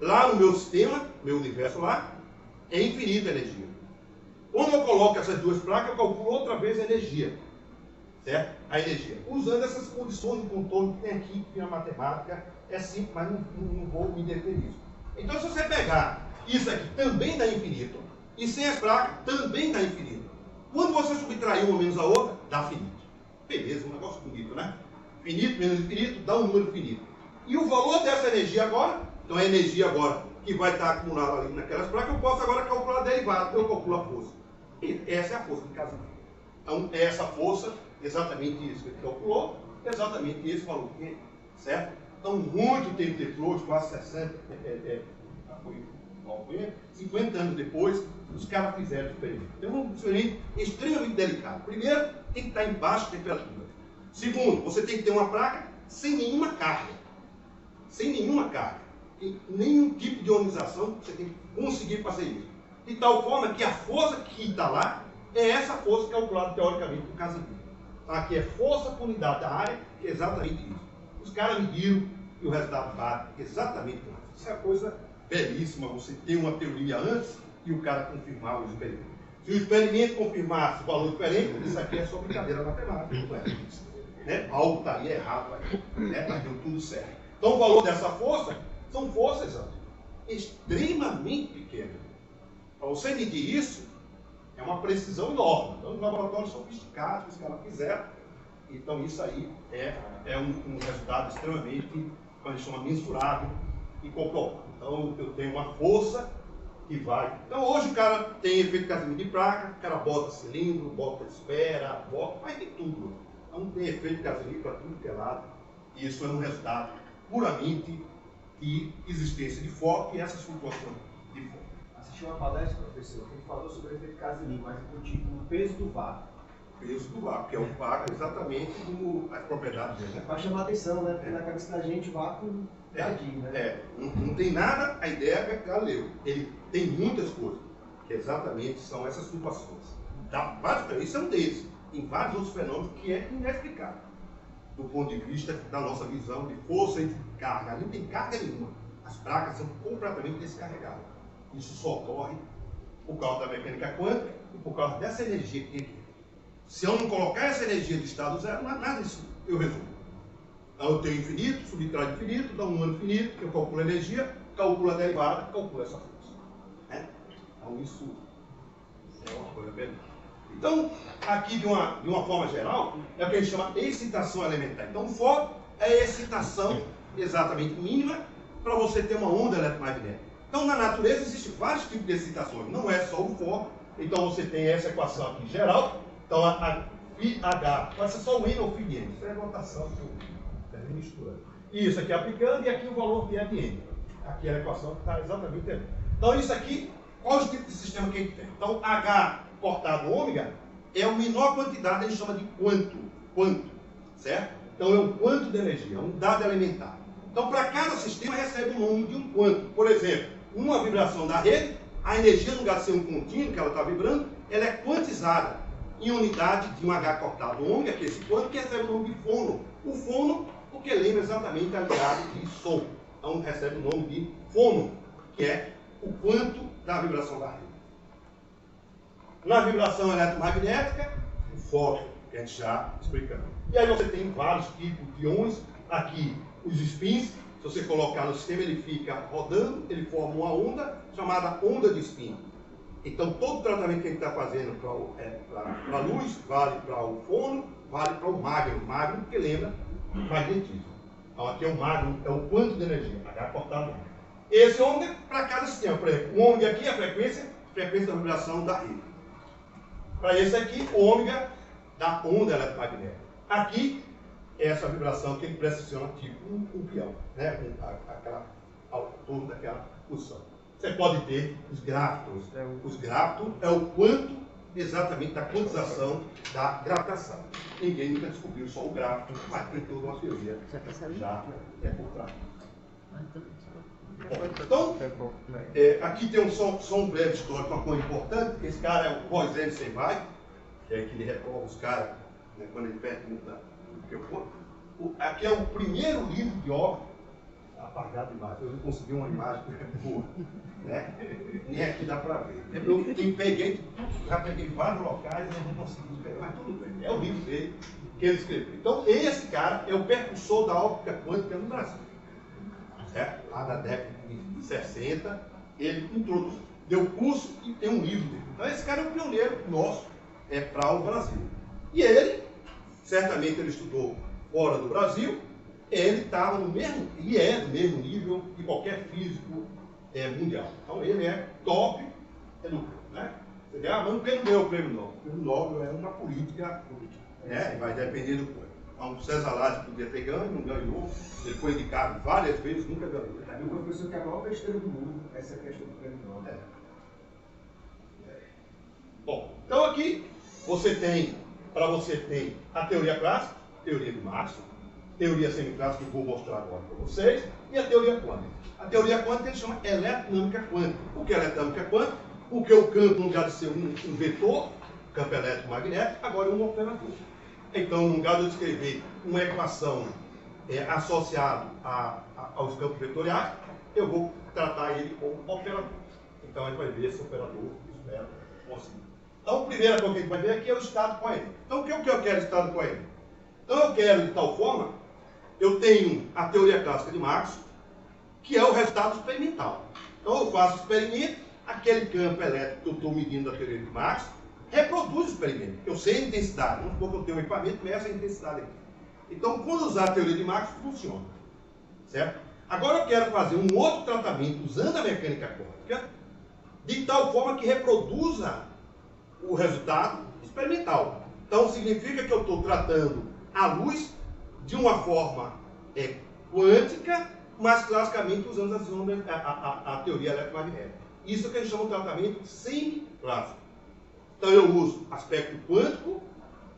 S1: lá no meu sistema, meu universo lá, é infinita a energia. Quando eu coloco essas duas placas, eu calculo outra vez a energia. Certo? A energia. Usando essas condições de contorno que tem aqui, que na matemática é simples, mas não vou me deter nisso. Então, se você pegar isso aqui, também dá infinito, e sem as placas, também dá infinito. Quando você subtrair uma menos a outra, dá finito. Beleza, um negócio bonito, né? Finito menos infinito dá um número finito. E o valor dessa energia agora, então a energia agora que vai estar acumulada ali naquelas placas, eu posso agora calcular a derivada, eu calculo a força. E essa é a força de casamento. Então, essa força, exatamente isso que ele calculou, exatamente esse valor que, certo? Então, muito tempo depois, quase 50 anos depois, os caras fizeram o experimento. Então, um experimento extremamente delicado. Primeiro, tem que estar em baixa temperatura. Segundo, você tem que ter uma placa sem nenhuma carga. Sem nenhuma carga. Tem nenhum tipo de ionização, você tem que conseguir fazer isso. De tal forma que a força que está lá é essa força calculada teoricamente por Casimir. Aqui é força por unidade da área, que é exatamente isso. Os caras mediram e o resultado bate exatamente isso. Isso é uma coisa belíssima, você ter uma teoria antes e o cara confirmar o experimento. Se o experimento confirmasse o valor diferente, isso aqui é só brincadeira matemática, não é isso. Né? Algo estaria errado aí, né? Mas deu tudo certo. Então o valor dessa força são forças extremamente pequenas. Para você medir isso, é uma precisão enorme. Então, os laboratórios sofisticados que os caras fizeram. Então, isso aí é um resultado extremamente, como a gente chama, mensurável e comprovado. Então, eu tenho uma força que vai. Então, hoje o cara tem efeito Casimir de placa, o cara bota cilindro, bota esfera, faz de tudo. Então, tem efeito Casimir para tudo que é lado. E isso é um resultado puramente de existência de foco e essas flutuações de foco.
S2: Assisti uma palestra, professor, que ele falou sobre o efeito Casimir, mas o peso do vácuo.
S1: O peso do vácuo, que é o vácuo exatamente as propriedades dele.
S2: É para chamar atenção, né? Porque na cabeça da gente o vácuo tadinho, né?
S1: Não tem nada, a ideia é Galileu. Ele tem muitas coisas, que exatamente são essas flutuações. Isso é um deles. Tem vários outros fenômenos que é inexplicável. Do ponto de vista da nossa visão de força e carga. Ali não tem carga nenhuma. As placas são completamente descarregadas. Isso só ocorre por causa da mecânica quântica e por causa dessa energia que tem aqui. Se eu não colocar essa energia de estado zero, nada disso eu resolvo. Então eu tenho infinito, subtrai infinito, dá um número infinito, eu calculo a energia, calculo a derivada, calculo essa força. Né? Então isso é uma coisa bem. Então, aqui de uma forma geral, é o que a gente chama de excitação elementar. Então o foco é a excitação exatamente mínima para você ter uma onda eletromagnética. Então, na natureza, existem vários tipos de excitações, não é só o foco. Então, você tem essa equação aqui geral. Então, a H pode ser só o N ou φN. Isso é a notação que eu misturando. Isso aqui aplicando e aqui o valor que é de N. Aqui é a equação que está exatamente ali. Então isso aqui, qual é o tipo de sistema que a gente tem? Então H cortado ômega é a menor quantidade, a gente chama de quanto, certo? Então é um quanto de energia, um dado elementar. Então para cada sistema recebe o nome de um quanto. Por exemplo, uma vibração da rede, a energia, no lugar de ser um contínuo que ela está vibrando, ela é quantizada em unidade de um H cortado ômega, que é esse quanto, que recebe o nome de fono. O fono, porque lembra exatamente a unidade de som. Então recebe o nome de fono, que é o quanto da vibração da rede. Na vibração eletromagnética, o fóton, que a gente já explicamos. E aí você tem vários tipos de íons. Aqui, os spins, se você colocar no sistema, ele fica rodando, ele forma uma onda chamada onda de spin. Então, todo o tratamento que a gente está fazendo para a luz, vale para o fono, vale para o magno. Magno, que lembra magnetismo. Então, aqui é o magno, é o quanto de energia, H cortado. Esse ômega para cada sistema. Por exemplo, o ômega aqui é a frequência da vibração da rede. Para esse aqui, o ômega da onda eletromagnética. Aqui, essa vibração que ele pressiona tipo um peão, né? Ao torno daquela posição. Você pode ter os gráficos. Os gráficos é o quanto exatamente da quantização da gravitação. Ninguém nunca descobriu só o gráfico, mas tem toda uma teoria já é por trás. Então, aqui tem só um breve histórico, uma coisa importante, que esse cara é o Rosem Senvai, que é que ele recorre os caras, né, quando ele pergunta o que eu conto. Aqui é o primeiro livro de obra, apagado demais, eu não consegui uma imagem boa, né? Nem aqui dá para ver. Eu já peguei vários locais e não consegui pegar, mas tudo bem, é o livro dele que ele escreveu. Então, esse cara é o precursor da óptica quântica no Brasil. Certo? Lá na década de 60, ele introduziu, deu curso e tem um livro dele. Então esse cara é um pioneiro nosso para o Brasil. E ele, certamente ele estudou fora do Brasil, ele estava no mesmo, e é do mesmo nível de qualquer físico mundial. Então ele é top educador. Né? Você diz, mas por que não ganhou o prêmio Nobel? O prêmio Nobel é uma política, né? Vai depender do povo. Então, o César Lázaro podia ter ganho, não ganhou. Ele foi indicado várias vezes, nunca ganhou.
S2: E o professor que é a maior besteira do mundo, essa questão do prêmio Nobel.
S1: Bom, então aqui você tem a teoria clássica, teoria de Maxwell, teoria semiclássica que eu vou mostrar agora para vocês, e a teoria quântica. A teoria quântica ele chama eletrodinâmica quântica. O que é eletrodinâmica quântica? Porque o campo, no lugar de ser um vetor, campo eletromagnético, agora é um operador. Então, no lugar de eu escrever uma equação associada aos campos vetoriais, eu vou tratar ele como operador. Então, a gente vai ver esse operador, espero conseguir. Então, a primeira coisa que a gente vai ver aqui é o estado coerente. Então, o que eu quero estado coerente? Então, eu quero, de tal forma, eu tenho a teoria clássica de Maxwell, que é o resultado experimental. Então, eu faço o experimento, aquele campo elétrico que eu estou medindo da teoria de Maxwell, reproduz o experimento. Eu sei a intensidade. Vamos supor que eu tenho um equipamento, meça a intensidade aqui. Então, quando usar a teoria de Maxwell, funciona. Certo? Agora eu quero fazer um outro tratamento usando a mecânica quântica, de tal forma que reproduza o resultado experimental. Então, significa que eu estou tratando a luz de uma forma quântica, mas classicamente usando a teoria eletromagnética. Isso que a gente chama de tratamento semiclássico. Então eu uso aspecto quântico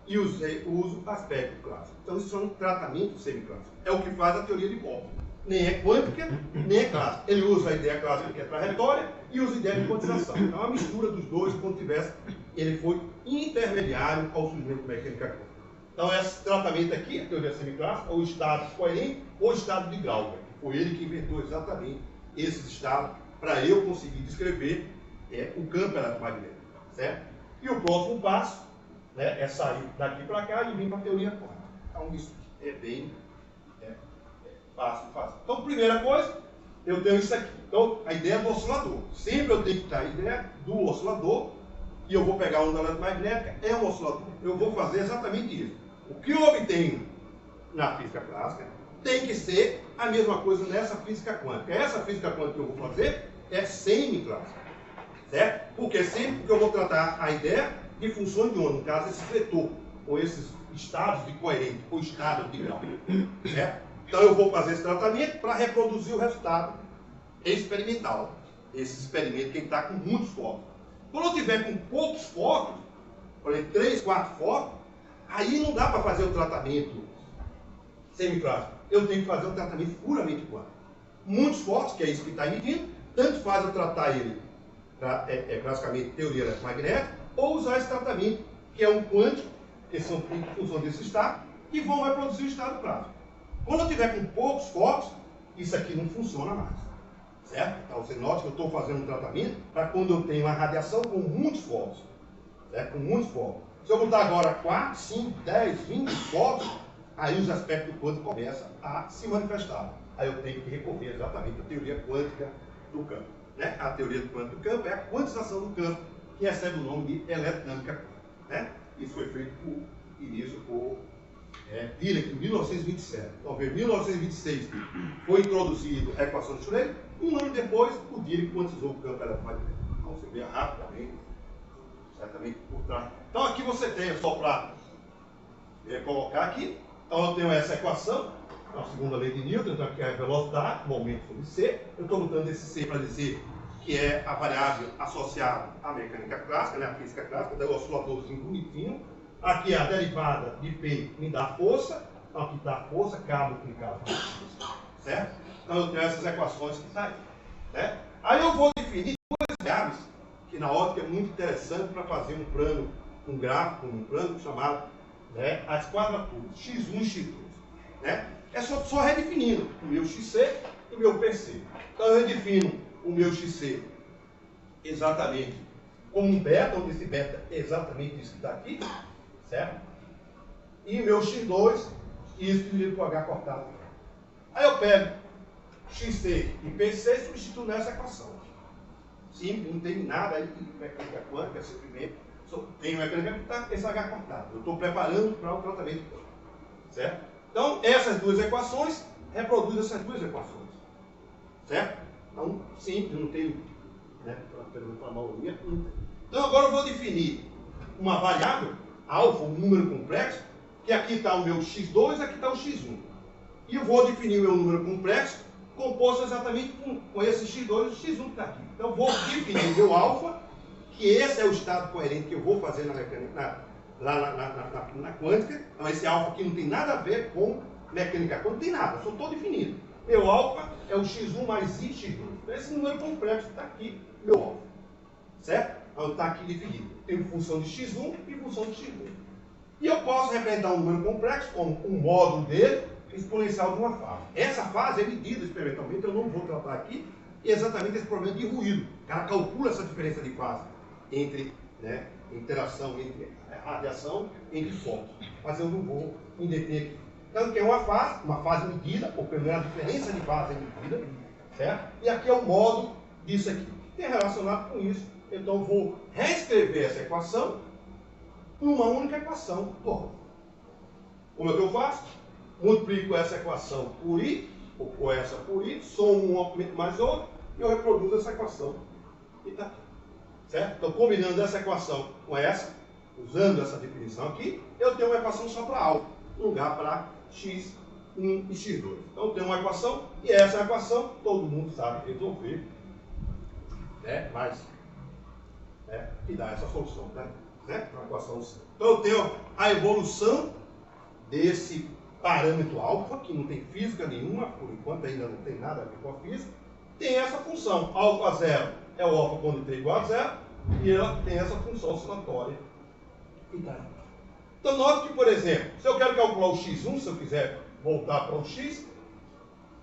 S1: e uso aspecto clássico. Então isso é um tratamento semiclássico. É o que faz a teoria de Bohr. Nem é quântica, nem é clássica. Ele usa a ideia clássica que é trajetória e usa a ideia de quantização. Então é uma mistura dos dois, quando tivesse, ele foi intermediário ao surgimento da mecânica quântica. Então esse tratamento aqui, a teoria semiclássica, ou estado coerente ou estado de Glauber, que foi ele que inventou exatamente esses estados para eu conseguir descrever o campo eletromagnético. Certo? E o próximo passo, né, é sair daqui para cá e vir para a teoria quântica. Então isso é bem fácil. Então, primeira coisa, eu tenho isso aqui. Então, a ideia do oscilador. Sempre eu tenho que ter a ideia do oscilador, e eu vou pegar a onda eletromagnética, é um oscilador. Eu vou fazer exatamente isso. O que eu obtenho na física clássica tem que ser a mesma coisa nessa física quântica. Essa física quântica que eu vou fazer é semiclássica. Certo? Porque sempre que eu vou tratar a ideia de funções de onda, no caso, esse vetor, ou esses estados de coerente, ou estado de grau. Certo? Então eu vou fazer esse tratamento para reproduzir o resultado experimental. Esse experimento quem está com muitos focos. Quando eu tiver com poucos focos, por exemplo, 3, 4 focos, aí não dá para fazer o tratamento semifrágil. Eu tenho que fazer um tratamento puramente quântico. Muitos focos, que é isso que está emitindo, tanto faz eu tratar ele, basicamente teoria eletromagnética, ou usar esse tratamento, que é um quântico, que são em função desse estado, que vai produzir o estado prático. Quando eu tiver com poucos focos, isso aqui não funciona mais. Certo? Então você nota que eu estou fazendo um tratamento para quando eu tenho uma radiação com muitos focos. Certo? Com muitos focos. Se eu botar agora 4, 5, 10, 20 focos, aí os aspectos do quântico começam a se manifestar. Aí eu tenho que recorrer exatamente à teoria quântica do campo. Né? A teoria do quântico do campo é a quantização do campo, que recebe o nome de eletrodinâmica quântica. Né? Isso foi feito por Dirac em 1927. Então, em 1926 foi introduzido a equação de Schrödinger. Um ano depois, o Dirac quantizou o campo eletromagnético. Então, você vê rapidamente, certamente por trás. Então, aqui você tem, só para colocar aqui, então eu tenho essa equação, a segunda lei de Newton, então aqui é a velocidade, momento sobre C. Eu estou botando esse C para dizer que é a variável associada à mecânica clássica, né, à física clássica, daí o osciladorzinho bonitinho. Aqui a derivada de P me dá força, então aqui está a força, K multiplicado por X, certo? Então eu tenho essas equações que estão aí. Né? Aí eu vou definir duas variáveis, que na ótica é muito interessante para fazer um plano, um gráfico, um plano chamado as quadraturas, X1 e X2. Né? É só redefinindo o meu XC e o meu PC. Então eu redefino o meu XC exatamente como um beta, onde esse beta é exatamente isso que está aqui, certo? E o meu X2, isso dividido por H cortado. Aí eu pego XC e PC e substituo nessa equação. Simples, não tem nada aí de mecânica quântica, simplesmente tem mecânica que está esse H cortado. Eu estou preparando para o tratamento quântico, certo? Então, essas duas equações reproduzem essas duas equações, certo? Então, simples, não tem, né, para a maioria. Então, agora eu vou definir uma variável, alfa, um número complexo, que aqui está o meu x2 e aqui está o x1. E eu vou definir o meu número complexo composto exatamente com esse x2 e o x1 que está aqui. Então, eu vou definir o meu alfa, que esse é o estado coerente que eu vou fazer na mecânica, na quântica. Então, esse alfa aqui não tem nada a ver com mecânica quântica, não tem nada, eu só estou definindo. Meu alfa é o x1 mais i x2. Então, esse número complexo está aqui, meu alfa. Certo? Então, está aqui definido. Tem função de x1 e função de x2. E eu posso representar um número complexo como um módulo dele, exponencial de uma fase. Essa fase é medida experimentalmente, eu não vou tratar aqui, e é exatamente esse problema de ruído. O cara calcula essa diferença de fase entre, né, interação entre radiação, entre focos. Mas eu não vou me deter aqui. Então, que é uma fase medida, ou pelo menos a diferença de fase é medida, certo? E aqui é o módulo disso aqui. Tem relacionado com isso. Então, eu vou reescrever essa equação numa única equação do Como é que eu faço? Multiplico essa equação por I, ou essa por I, somo um aumento mais outro, e eu reproduzo essa equação. E está aqui. Certo? Então, combinando essa equação com essa, usando essa definição aqui, eu tenho uma equação só para alfa, no lugar para x1 e x2. Então, eu tenho uma equação, e essa equação todo mundo sabe resolver, né? Mas, que dá essa solução, né? Uma equação assim. Então, eu tenho a evolução desse parâmetro alfa, que não tem física nenhuma, por enquanto ainda não tem nada a ver com a física, tem essa função, alfa zero é o alfa quando t igual a zero, e ela tem essa função oscilatória. Então, note que, por exemplo, se eu quero calcular o x1, se eu quiser voltar para o x1,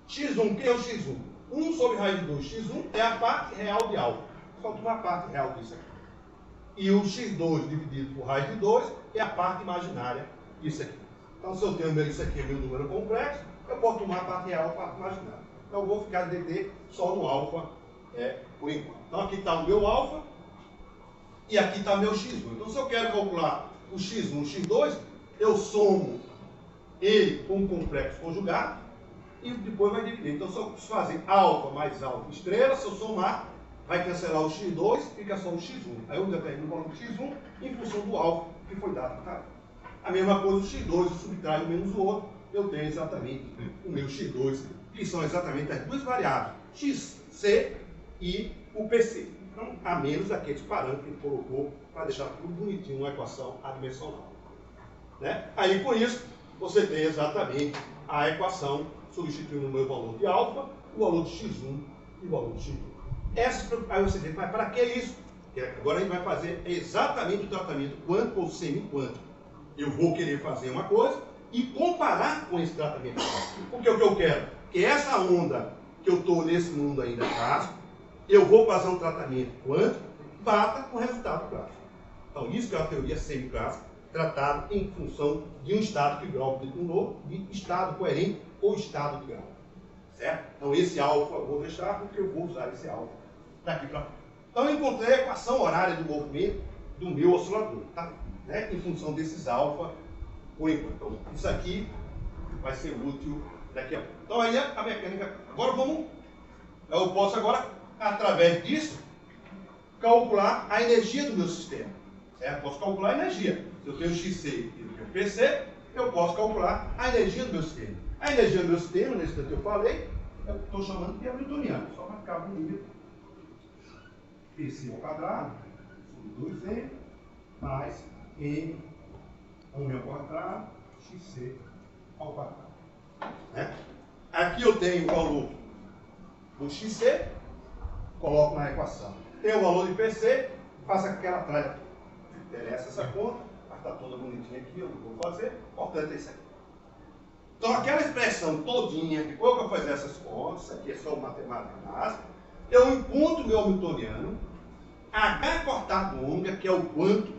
S1: quem é o x1? 1 sobre raiz de 2, x1 é a parte real de alfa. Falta uma parte real disso aqui. E o x2 dividido por raiz de 2 é a parte imaginária disso aqui. Então, se eu tenho isso aqui, meu número complexo, eu posso tomar a parte real e a parte imaginária. Então, eu vou ficar dt só no alfa por enquanto. Então, aqui está o meu alfa e aqui está meu x1. Então, se eu quero calcular o x1 e o x2, eu somo ele com um complexo conjugado e depois vai dividir. Então, se eu fazer alfa mais alfa estrela, se eu somar, vai cancelar o x2, fica só o x1. Aí eu determino o valor do x1 em função do alfa que foi dado. Tá? A mesma coisa, o x2, eu subtraio menos o outro, eu tenho exatamente o meu x2, que são exatamente as duas variáveis, x C e o PC. Então, a menos aqueles parâmetros que ele colocou para deixar tudo bonitinho, uma equação adimensional. Né? Aí, com isso, você tem exatamente a equação substituindo o meu valor de alfa, o valor de x1 e o valor de x2. Aí você diz, mas para que isso? Porque agora a gente vai fazer exatamente o tratamento quântico ou semi-quântico. Eu vou querer fazer uma coisa e comparar com esse tratamento. Porque o que eu quero? Que essa onda que eu estou nesse mundo ainda clássico, eu vou fazer um tratamento quântico, bata com o resultado clássico. Então, isso que é a teoria semi-clássica, tratado em função de um estado de grau de um novo, de estado coerente ou estado de grau. Certo? Então, esse alfa eu vou deixar porque eu vou usar esse alfa daqui para frente. Então, eu encontrei a equação horária do movimento do meu oscilador, tá? Né? Em função desses alfa por enquanto. Então, isso aqui vai ser útil daqui a pouco. Então, aí a mecânica. Agora eu posso agora, através disso, calcular a energia do meu sistema. Certo? Posso calcular a energia. Se eu tenho XC e eu tenho PC, eu posso calcular a energia do meu sistema. A energia do meu sistema, nesse que eu falei, eu estou chamando de hamiltoniano. Só para ficar bonito. PC ao quadrado, sobre 2M, mais M, 1 ao quadrado, XC ao quadrado. Né? Aqui eu tenho o valor do XC, coloco na equação. Tenho o valor de PC, faço aquela tralha. Interessa essa conta, mas está toda bonitinha aqui, eu não vou fazer, importante é isso aqui. Então aquela expressão todinha, depois que eu fazer essas contas, isso aqui é só matemática básica, eu encontro o meu hamiltoniano, H cortado ômega, que é o quanto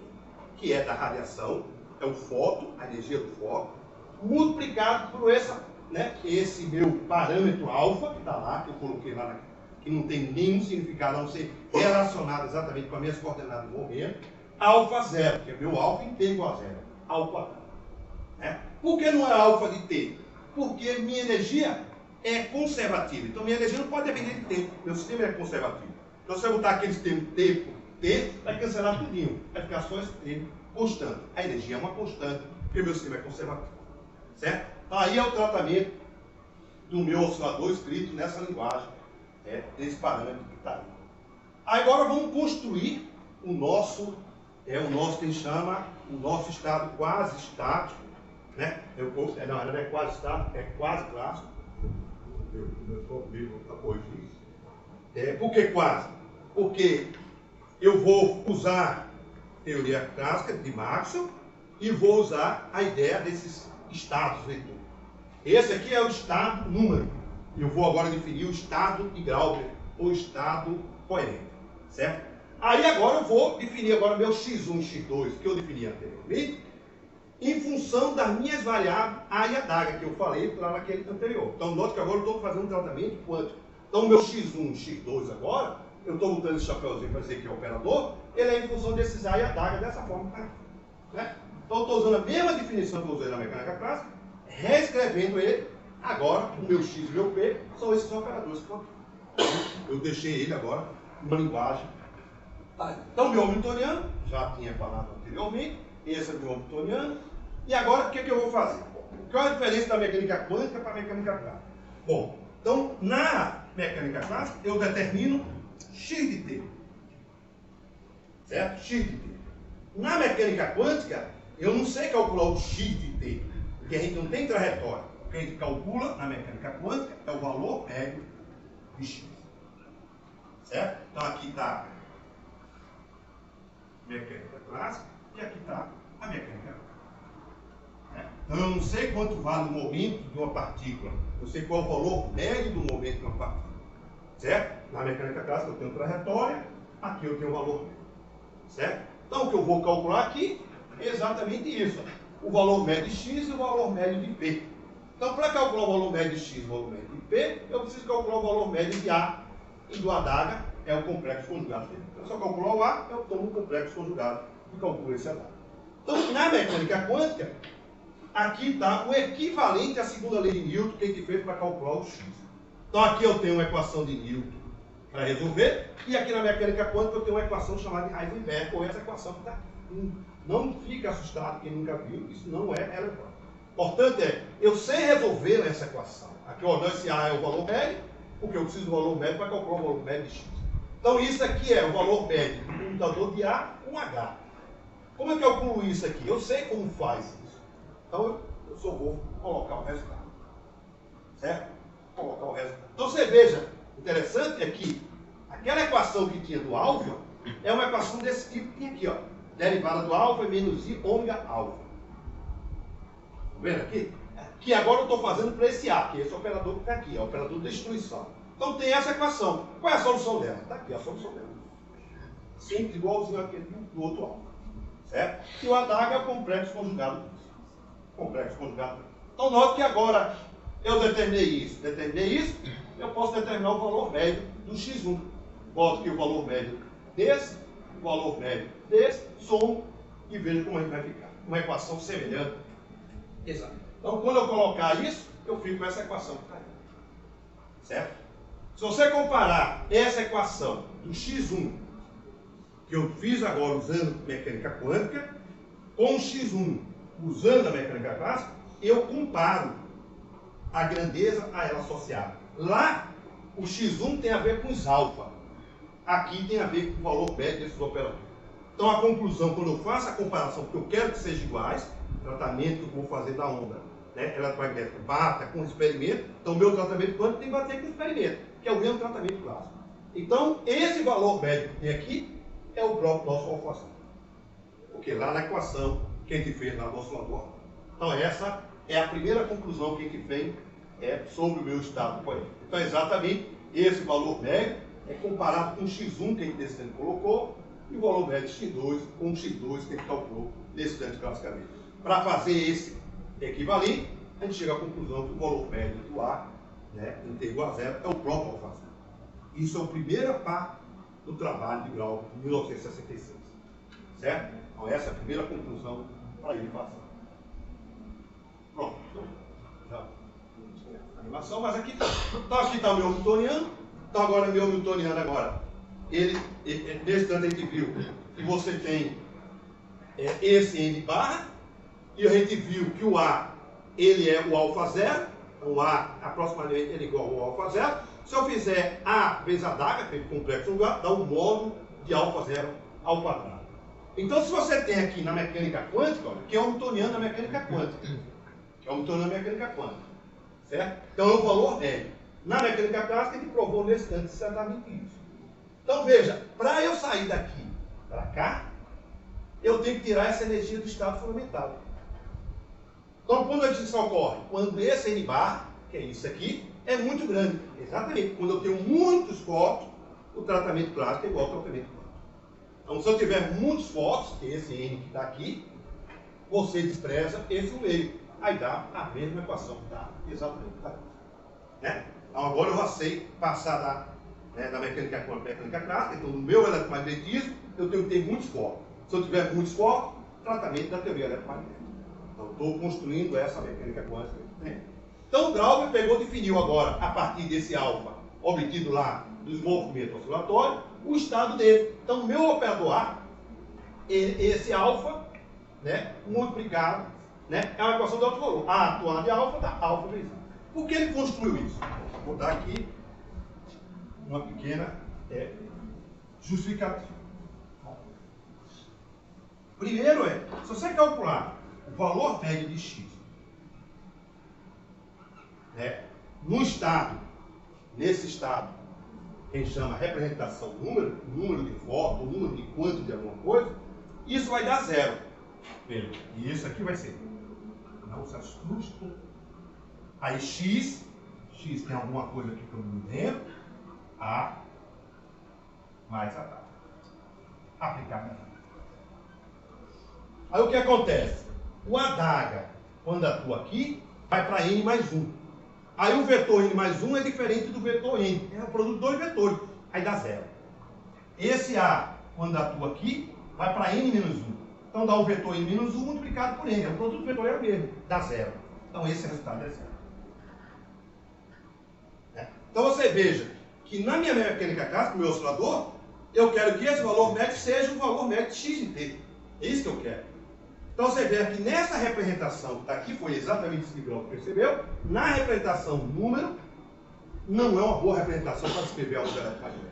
S1: que é da radiação, é o fóton, a energia do fóton, multiplicado por esse meu parâmetro alfa, que está lá, que eu coloquei lá, que não tem nenhum significado, a não ser relacionado exatamente com as minhas coordenadas do momento, alfa zero, que é meu alfa inteiro igual a zero, ao quadrado. Né? Por que não é alfa de t? Porque minha energia é conservativa. Então minha energia não pode depender de tempo, meu sistema é conservativo. Então, se eu botar aqueles termos T por T, vai cancelar tudinho. Vai ficar só esse termo constante. A energia é uma constante, porque o meu sistema é conservativo. Certo? Então, aí é o tratamento do meu oscilador escrito nessa linguagem, desse parâmetro que está aí. Agora, vamos construir o nosso que a gente chama, o nosso estado quase estático. Né? Não é quase estático, é quase clássico. Eu estou comigo para corrigir isso. Por que quase? Porque eu vou usar a teoria clássica de Maxwell e vou usar a ideia desses estados vetor. Esse aqui é o estado número. Eu vou agora definir o estado de Glauber, ou estado coerente. Certo? Aí agora eu vou definir agora meu x1 e x2, que eu defini anteriormente, em função das minhas variáveis A e a DAGA, que eu falei lá naquele anterior. Então, note que agora eu estou fazendo um tratamento quântico. Então, meu x1 e x2 agora, eu estou botando esse chapéuzinho para dizer que é operador, ele é em função desses A e a DAGA, dessa forma que está aqui. Né? Então, eu estou usando a mesma definição que eu usei na mecânica clássica, reescrevendo ele. Agora, o meu x e o meu p são esses operadores que estão aqui. Eu deixei ele agora numa linguagem. Então, meu hamiltoniano, já tinha falado anteriormente, esse é o meu hamiltoniano. E agora, o que eu vou fazer? Qual é a diferença da mecânica quântica para a mecânica clássica? Bom, então, na mecânica clássica, eu determino x de t. Certo? X de t. Na mecânica quântica, eu não sei calcular o x de t, porque a gente não tem trajetória. O que a gente calcula na mecânica quântica é o valor médio de x. Certo? Então, aqui está a mecânica clássica e aqui está a mecânica quântica. Então, eu não sei quanto vale o momento de uma partícula. Eu sei qual é o valor médio do momento de uma partícula. Certo? Na mecânica clássica eu tenho trajetória, aqui eu tenho o valor médio. Certo? Então, o que eu vou calcular aqui é exatamente isso. O valor médio de x e o valor médio de p. Então, para calcular o valor médio de x e o valor médio de p, eu preciso calcular o valor médio de A. E do ADAGA é o complexo conjugado dele. Então, se eu calcular o A, eu tomo o complexo conjugado e calculo esse ADAGA. Então, na mecânica quântica, aqui está o equivalente à segunda lei de Newton que a gente fez para calcular o x. Então, aqui eu tenho uma equação de Newton para resolver, e aqui na mecânica quântica eu tenho uma equação chamada de Heisenberg, ou essa equação que está aqui. Não fique assustado quem nunca viu, isso não é relevante. Importante eu sei resolver essa equação. Aqui, ó, esse A é o valor médio, porque eu preciso do valor médio para calcular o valor médio de x. Então isso aqui é o valor médio do comutador de A com H. Como é que eu calculo isso aqui? Eu sei como faz isso. Então eu só vou colocar o resultado. Certo? Vou colocar o resultado. Então você veja, interessante é que aquela equação que tinha do alfa é uma equação desse tipo que tem aqui, ó. Derivada do alfa é menos I ômega alfa. Tá vendo aqui? Que agora eu estou fazendo para esse A, que é esse operador que está aqui, é o operador de destruição. Então tem essa equação. Qual é a solução dela? Está aqui a solução dela. Simples, igualzinho aquele do outro alfa. Certo? E o adaga é o complexo conjugado disso. Complexo conjugado. Então note que agora eu determinei isso, eu posso determinar o valor médio do x1. Boto aqui o valor médio desse, o valor médio desse, somo e vejo como a gente vai ficar. Uma equação semelhante. Exato. Então quando eu colocar isso, eu fico com essa equação que está aí. Certo? Se você comparar essa equação do x1, que eu fiz agora usando mecânica quântica, com o x1 usando a mecânica clássica, eu comparo a grandeza a ela associada. Lá, o x1 tem a ver com os alfa. Aqui tem a ver com o valor médio desses operadores. Então a conclusão, quando eu faço a comparação, porque eu quero que sejam iguais, tratamento que eu vou fazer da onda, né, eletromagnética bata com o experimento, então o meu tratamento quântico tem que bater com o experimento, que é o mesmo tratamento clássico. Então, esse valor médio que tem aqui é o próprio nosso alfa. Porque lá na equação que a gente fez na nossa laboratório. Então essa é a primeira conclusão que a gente vem sobre o meu estado coerente. Então exatamente esse valor médio é comparado com o x1 que a gente nesse tempo colocou e o valor médio de x2 com o x2 que a gente calculou nesse tempo classicamente. Para fazer esse equivalente, a gente chega à conclusão que o valor médio do A, né, igual a zero, é o próprio alfa. Isso é a primeira parte do trabalho de Grau de 1966. Certo? Então essa é a primeira conclusão para ele passar. Pronto. Já animação, mas aqui está. Então aqui está o meu Hamiltoniano. Então agora meu Hamiltoniano agora. Nesse tanto a gente viu que você tem esse N barra. E a gente viu que o A ele é o alfa zero. O A aproximadamente ele é igual ao alfa zero. Se eu fizer A vezes a adaga, feito complexo lugar, dá um módulo de alfa zero ao quadrado. Então, se você tem aqui na mecânica quântica, olha, que é o Hamiltoniano da mecânica quântica, certo? Então, é o valor médio. Na mecânica clássica, a gente provou nesse tanto certamente isso. Então, veja, para eu sair daqui para cá, eu tenho que tirar essa energia do estado fundamental. Então, quando a extinção ocorre? Quando esse N bar, que é isso aqui, é muito grande. Exatamente. Quando eu tenho muitos focos, o tratamento clássico é igual ao tratamento quântico. Então, se eu tiver muitos focos, que é esse N que está aqui, você despreza esse meio. Aí dá a mesma equação que está exatamente tá aqui. Né? Então, agora eu já sei passar da mecânica quântica para a mecânica clássica. Então, no meu eletromagnetismo, eu tenho que ter muitos focos. Se eu tiver muitos focos, tratamento da teoria eletromagnética. Então, estou construindo essa mecânica quântica. Né? Então, o Glauber definiu agora, a partir desse alfa, obtido lá dos movimentos oscilatórios, o estado dele. Então, o meu operador A, esse alfa, né, multiplicado, né, é uma equação de alto valor. A atual de alfa dá alfa vezes A. Por que ele construiu isso? Vou dar aqui uma pequena justificativa. Primeiro se você calcular o valor médio de x, nesse estado, que a gente chama representação número de foto, número de quanto de alguma coisa, isso vai dar zero. E isso aqui vai ser, não se assusta. Aí x tem alguma coisa aqui que eu não me lembro, A mais a taxa. Aplicada. Aí o que acontece? O adaga, quando atua aqui, vai para N mais 1. Aí o vetor N mais 1 é diferente do vetor N. É o produto de dois vetores. Aí dá zero. Esse A, quando atua aqui, vai para N menos 1. Então dá o vetor N menos 1 multiplicado por N. O produto vetorial mesmo. Dá zero. Então esse resultado é zero. Então você veja que na minha mecânica clássica, no meu oscilador, eu quero que esse valor médio seja o valor médio de x em t. É isso que eu quero. Então você vê que nessa representação que está aqui, foi exatamente isso que o Glauber percebeu, na representação número, não é uma boa representação para descrever a onda eletromagnética.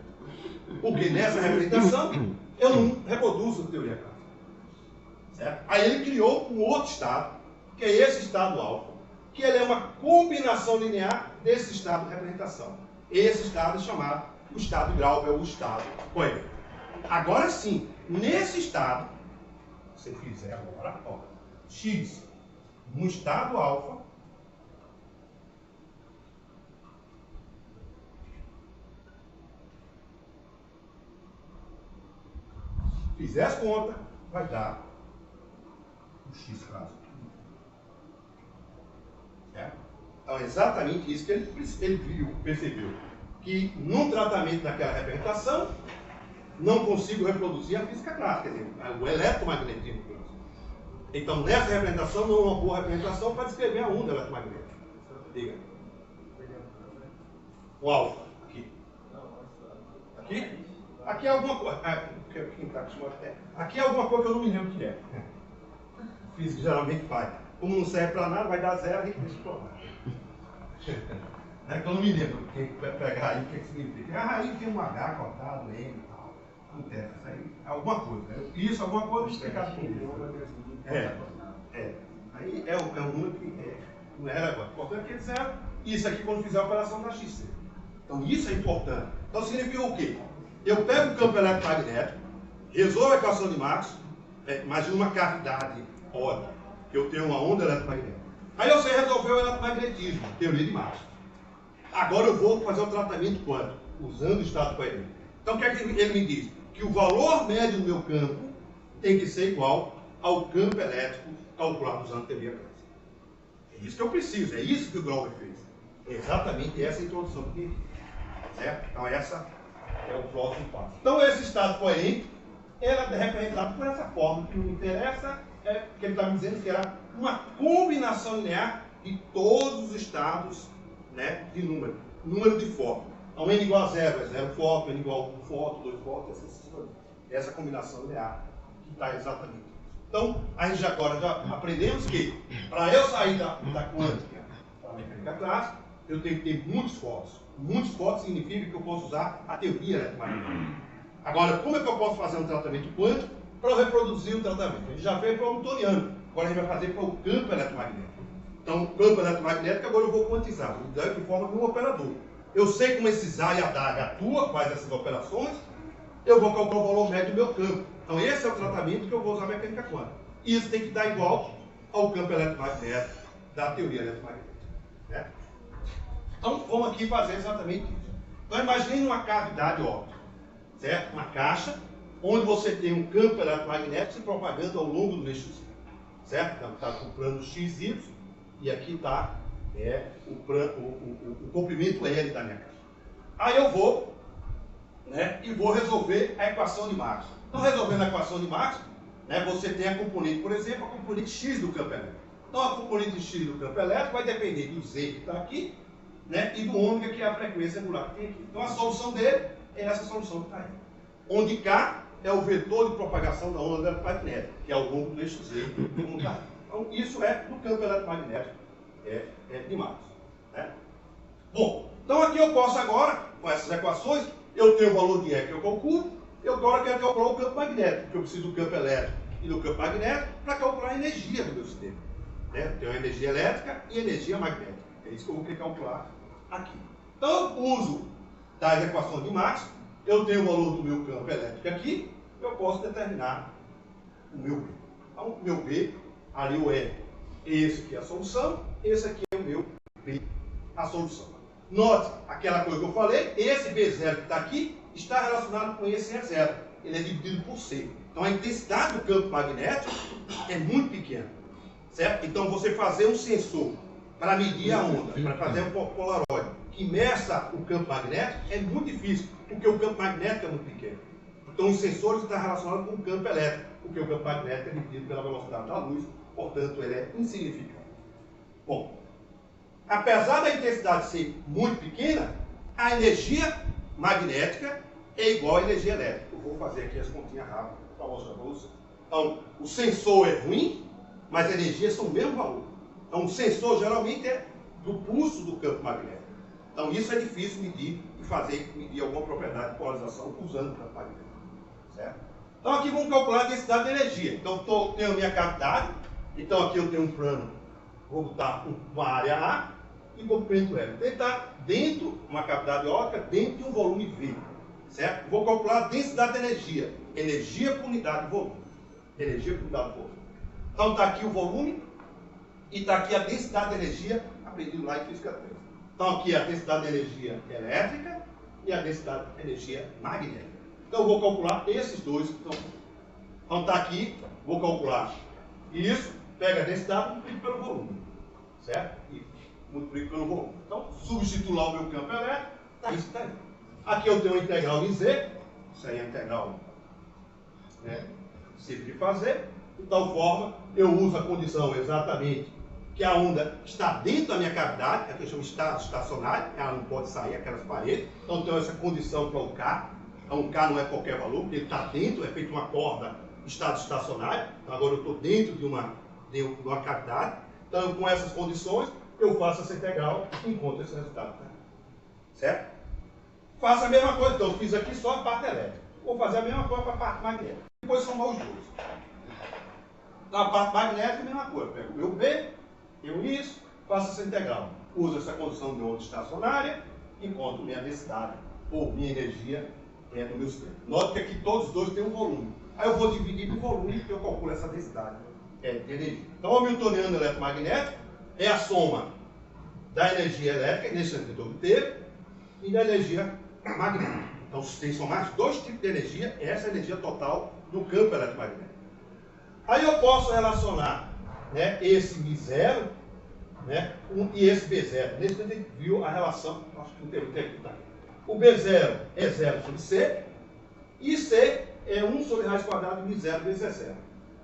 S1: Porque nessa representação, eu não reproduzo a teoria clássica. Certo? Aí ele criou um outro estado, que é esse estado alfa, que ele é uma combinação linear desse estado de representação. Esse estado é chamado o estado de Grauber, o estado coerente. Agora sim, nesse estado, se você fizer agora, ó, x no estado alfa, fizer as contas, vai dar o x clássico. Então é exatamente isso que ele viu, percebeu. Que num tratamento daquela representação, não consigo reproduzir a física clássica, quer dizer, o eletromagnetismo clássico. Então nessa representação não é uma boa representação para descrever a onda eletromagnética. Diga. O alfa, aqui. Aqui? Aqui é alguma coisa. Aqui é alguma coisa que eu não me lembro o que é. Física geralmente faz. Como não serve para nada, vai dar zero, a gente deixa para lá. É que eu não me lembro quem vai pegar aí, o que significa. A raiz tem um H cortado, M e tal. Acontece, isso aí é alguma coisa. Isso, alguma coisa, explicado com isso. Aí é um número que não era agora. Importante que é zero. Isso aqui quando fizer a operação da XC. Então isso é importante. Então significa o quê? Eu pego o campo eletromagnético, resolvo a equação de Max, imagina uma cavidade órbita, que eu tenho uma onda eletromagnética. Aí eu sei resolver o eletromagnetismo, teoria de Max. Agora eu vou fazer o tratamento quântico, usando o estado coerente. Então o que é que ele me diz? Que o valor médio do meu campo tem que ser igual ao campo elétrico calculado usando teoria clássica. É isso que eu preciso, é isso que o Grauber fez. É exatamente essa introdução que ele fez. Certo? Então essa é o próximo passo. Então esse estado coerente era representado por essa forma. O que me interessa é que ele está me dizendo que era uma combinação linear de todos os estados, né, de número. Número de fóton. Então n igual a 0 é 0 fóton, n igual a 1 fóton, 2 fótons, essa combinação linear que está exatamente. Então, a gente agora já aprendemos que para eu sair da quântica para a mecânica clássica, eu tenho que ter muitos fótons. Muitos fótons significa que eu posso usar a teoria eletromagnética. Agora, como é que eu posso fazer um tratamento quântico para eu reproduzir o tratamento? A gente já fez para o Hamiltoniano, agora a gente vai fazer para o campo eletromagnético. Então, o campo eletromagnético agora eu vou quantizar, vou dar de forma de um operador. Eu sei como esse ZA e a DAG atua, faz essas operações, eu vou calcular o valor médio do meu campo. Então, esse é o tratamento que eu vou usar a mecânica quântica. Isso tem que dar igual ao campo eletromagnético da teoria eletromagnética. Né? Então, vamos aqui fazer exatamente isso. Então, imagine uma cavidade óptica, certo? Uma caixa, onde você tem um campo eletromagnético se propagando ao longo do eixo Z, certo? Então, está com o plano XY, e aqui está o comprimento L da minha caixa. Aí eu vou, né, e vou resolver a equação de Maxwell. Então, resolvendo a equação de Maxwell, né, você tem a componente, por exemplo, a componente X do campo elétrico. Então, a componente X do campo elétrico vai depender do Z que está aqui, né, e do ômega, que é a frequência angular que tem aqui. Então, a solução dele é essa solução que está aí. Onde K é o vetor de propagação da onda eletromagnética, que é ao longo do eixo Z, como está. Então, isso é do campo eletromagnético de Maxwell. Né? Bom, então aqui eu posso agora, com essas equações, eu tenho o valor de E que eu calculo, eu agora quero calcular o campo magnético, porque eu preciso do campo elétrico e do campo magnético para calcular a energia do meu sistema. Né? Eu tenho a energia elétrica e a energia magnética. É isso que eu vou querer calcular aqui. Então eu uso das equações de Maxwell, eu tenho o valor do meu campo elétrico aqui, eu posso determinar o meu B. Então o meu B, ali o E, esse aqui é a solução, esse aqui é o meu B, a solução. Note, aquela coisa que eu falei, esse B0 que está aqui, está relacionado com esse E0. Ele é dividido por C. Então a intensidade do campo magnético é muito pequena. Certo? Então você fazer um sensor para medir a onda, para fazer um polaroide, que meça o campo magnético, é muito difícil, porque o campo magnético é muito pequeno. Então os sensores estão relacionados com o campo elétrico, porque o campo magnético é dividido pela velocidade da luz, portanto ele é insignificante. Bom, apesar da intensidade ser muito pequena, a energia magnética é igual à energia elétrica. Eu vou fazer aqui as continhas rápidas para mostrar para você. Então, o sensor é ruim, mas a energia são o mesmo valor. Então, o sensor geralmente é do pulso do campo magnético. Então isso é difícil medir e medir alguma propriedade de polarização usando o campo magnético. Certo? Então aqui vamos calcular a densidade de energia. Então tenho a minha cavidade, então aqui eu tenho um plano, vou botar uma área A e comprimento L. Então ele está dentro, uma cavidade óptica, dentro de um volume V. Certo? Vou calcular a densidade de energia. Energia por unidade de volume. Energia por unidade de volume. Então está aqui o volume e está aqui a densidade de energia, aprendido lá em física 3. Então aqui a densidade de energia elétrica e a densidade de energia magnética. Então eu vou calcular esses dois que estão aqui. Então está aqui, vou calcular isso, pega a densidade e multiplica pelo volume. Certo? E multiplica pelo volume. Então substituo lá o meu campo elétrico, está isso, está aí. Aqui eu tenho a integral de Z, isso aí é a integral simples de fazer. De tal forma, eu uso a condição exatamente que a onda está dentro da minha cavidade, que eu chamo de estado estacionário, ela não pode sair aquelas paredes. Então eu tenho essa condição para o K. Então o K não é qualquer valor, porque ele está dentro, é feito uma corda estado estacionário. Então agora eu estou dentro de uma cavidade. Então com essas condições, eu faço essa integral e encontro esse resultado. Né? Certo? Faço a mesma coisa, então eu fiz aqui só a parte elétrica. Vou fazer a mesma coisa para a parte magnética. Depois somar os dois. Na parte magnética, a mesma coisa. Pego o meu B, eu isso, faço essa integral. Uso essa condição de onda estacionária, encontro minha densidade ou minha energia no meu sistema. Note que aqui todos os dois têm um volume. Aí eu vou dividir por volume e eu calculo essa densidade de energia. Então o hamiltoniano eletromagnético é a soma da energia elétrica, nesse sentido obter, e da energia magnética. Então tem que somar dois tipos de energia, essa é a energia total do campo eletromagnético. Aí eu posso relacionar esse B0 e esse B0. Nesse momento a gente viu a relação, acho que não teve tempo que tá. O B0 é 0 sobre C, e C é 1 sobre raiz quadrada de B0 vezes E0.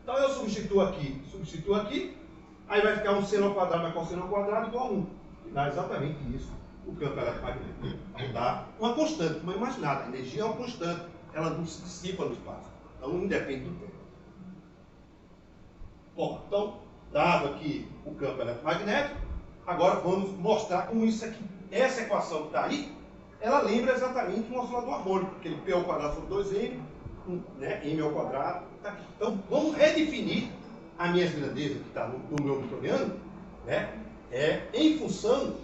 S1: Então eu substituo aqui, aí vai ficar um seno ao quadrado mais cosseno ao quadrado igual a 1. E dá exatamente isso, o campo eletromagnético. Então dá uma constante, uma imaginada. A energia é uma constante, ela não se dissipa no espaço. Então não independe do tempo. Bom, então, dado aqui o campo eletromagnético, agora vamos mostrar como isso aqui, essa equação que está aí, ela lembra exatamente um oscilador harmônico, aquele P ao quadrado sobre 2M, M ao quadrado, está aqui. Então, vamos redefinir as minhas grandezas que está no meu hamiltoniano, em função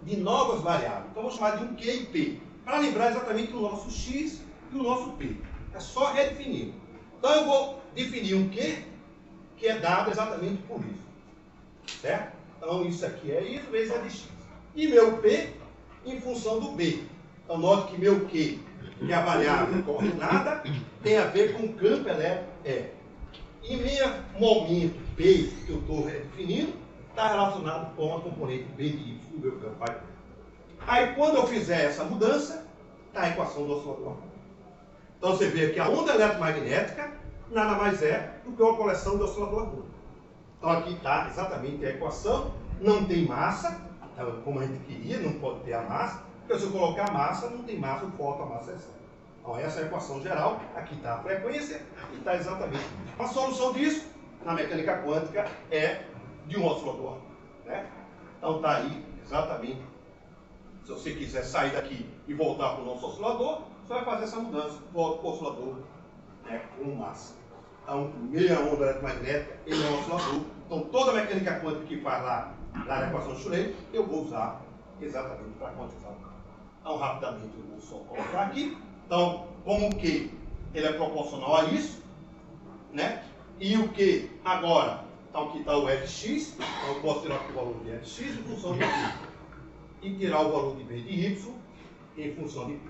S1: de novas variáveis. Então, vou chamar de um Q e P, para lembrar exatamente o nosso X e o nosso P. É só redefinir. Então, eu vou definir um Q, que é dado exatamente por isso. Certo? Então, isso aqui é isso vezes a de X. E meu P em função do B. Então, note que meu Q, que é a variável coordenada, tem a ver com o campo elétrico E. E meu momento P, que eu estou redefinindo, está relacionado com a componente B de Y do meu campo magnético. Aí, quando eu fizer essa mudança, está a equação do oscilador harmônico. Então, você vê que a onda eletromagnética nada mais é do que uma coleção de oscilador harmônico. Então aqui está exatamente a equação, não tem massa, como a gente queria, não pode ter a massa, porque se eu colocar a massa, não tem massa, o foco, a massa é zero. Então essa é a equação geral, aqui está a frequência e está exatamente isso. A solução disso, na mecânica quântica, é de um oscilador harmônico. Então está aí exatamente, se você quiser sair daqui e voltar para o nosso oscilador, você vai fazer essa mudança, volta para o oscilador com massa. Então, meia onda eletromagnética, ele é um oscilador. Então, toda a mecânica quântica que faz lá na equação de Schrödinger, eu vou usar exatamente para quantizar o campo. Então, rapidamente, eu vou só colocar aqui. Então, como o Q ele é proporcional a isso, e o Q agora, então aqui está o Fx, então eu posso tirar aqui o valor de Fx em função de Q. E tirar o valor de B de Y em função de P.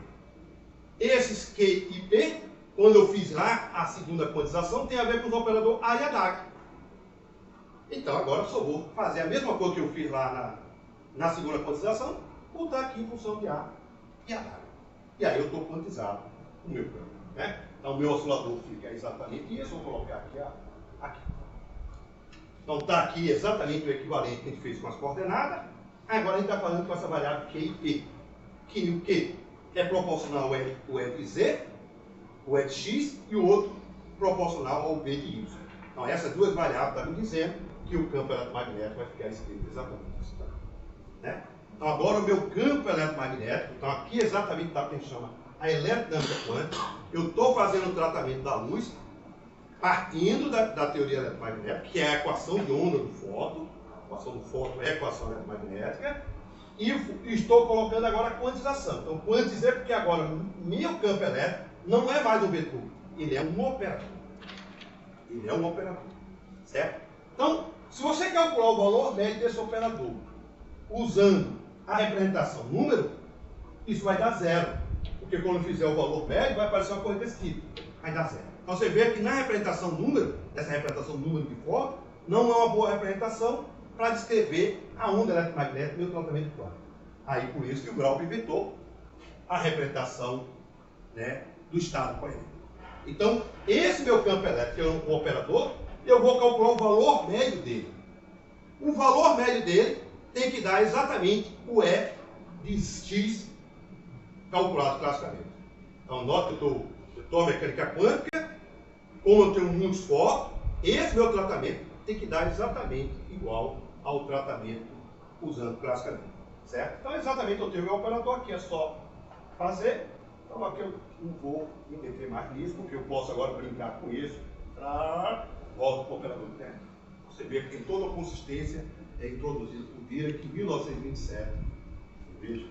S1: Esses Q e P, quando eu fiz lá a segunda quantização, tem a ver com os operadores A e H. Então agora eu só vou fazer a mesma coisa que eu fiz lá na segunda quantização, botar aqui em função de A e H. E aí eu estou quantizado o meu campo. Então o meu oscilador fica exatamente isso, vou colocar aqui, aqui. Então está aqui exatamente o equivalente que a gente fez com as coordenadas. Agora a gente está fazendo com essa variável Q e P. Que o Q é proporcional ao Fz, o Fx, e o outro proporcional ao B de Y. Então essas duas variáveis estão me dizendo que o campo eletromagnético vai ficar escrito exatamente isso. Então agora o meu campo eletromagnético, então aqui exatamente está o que a gente chama a eletrodinâmica quântica. Eu estou fazendo o tratamento da luz partindo da teoria eletromagnética, que é a equação de onda do fóton. A equação do fóton é a equação eletromagnética. E estou colocando agora a quantização. Então, quantizei porque agora meu campo elétrico não é mais um vetor, ele é um operador. Ele é um operador. Certo? Então, se você calcular o valor médio desse operador usando a representação número, isso vai dar zero. Porque quando fizer o valor médio, vai aparecer uma coisa desse tipo. Vai dar zero. Então você vê que na representação número, essa representação número de fóton, não é uma boa representação para descrever a onda eletromagnética no tratamento quântico. Aí por isso que o Graup inventou a representação, né, do estado coerente. Então, esse meu campo elétrico, que é um operador, eu vou calcular o valor médio dele. O valor médio dele tem que dar exatamente o E de X calculado classicamente. Então, nota que eu estou a mecânica quântica, como eu tenho muitos fótons, esse meu tratamento tem que dar exatamente igual ao tratamento usando classicamente. Certo? Então, exatamente, eu tenho o meu operador aqui, é só fazer. Então, aqui eu não vou me meter mais nisso, porque eu posso agora brincar com isso. Volto para o operador interno. Você vê que tem toda a consistência introduzido por Dirac em 1927. Veja.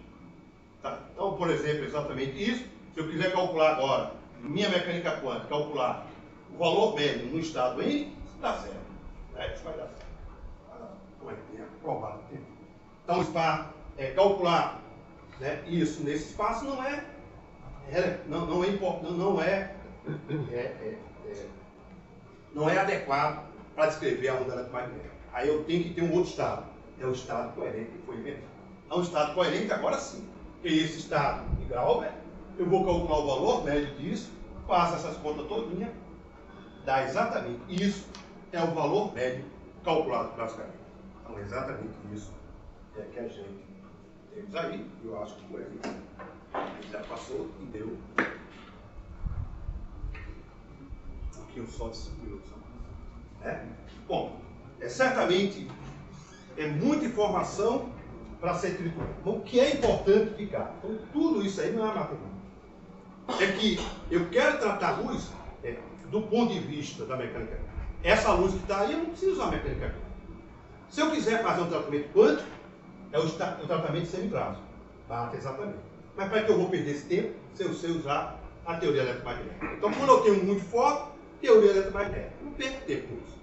S1: Tá? Então, por exemplo, exatamente isso. Se eu quiser calcular agora, minha mecânica quântica, calcular o valor médio no estado N, isso dá certo. Isso vai dar certo. Como é que tem aprovado? Então, calcular, né, isso nesse espaço não é adequado para descrever a onda eletromagnética. Aí eu tenho que ter um outro estado. É o estado coerente que foi inventado. É um estado coerente agora sim. Porque esse estado de Graup, eu vou calcular o valor médio disso, faço essas contas todinhas, dá exatamente isso, é o valor médio calculado classicamente. Então, exatamente isso é que a gente temos aí. Eu acho que por aí já passou e deu um pouquinho só de 5 minutos. Bom, certamente é muita informação para ser triturada. O que é importante ficar? Então, tudo isso aí não é matemática. É que eu quero tratar a luz do ponto de vista da mecânica. Essa luz que está aí, eu não preciso usar a mecânica quântica. Se eu quiser fazer um tratamento quântico, é o tratamento semi-prazo. Bata exatamente. Mas para que eu vou perder esse tempo se eu sei usar a teoria eletromagnética? Então, quando eu tenho muito foco, teoria eletromagnética. Eu não perco tempo com isso.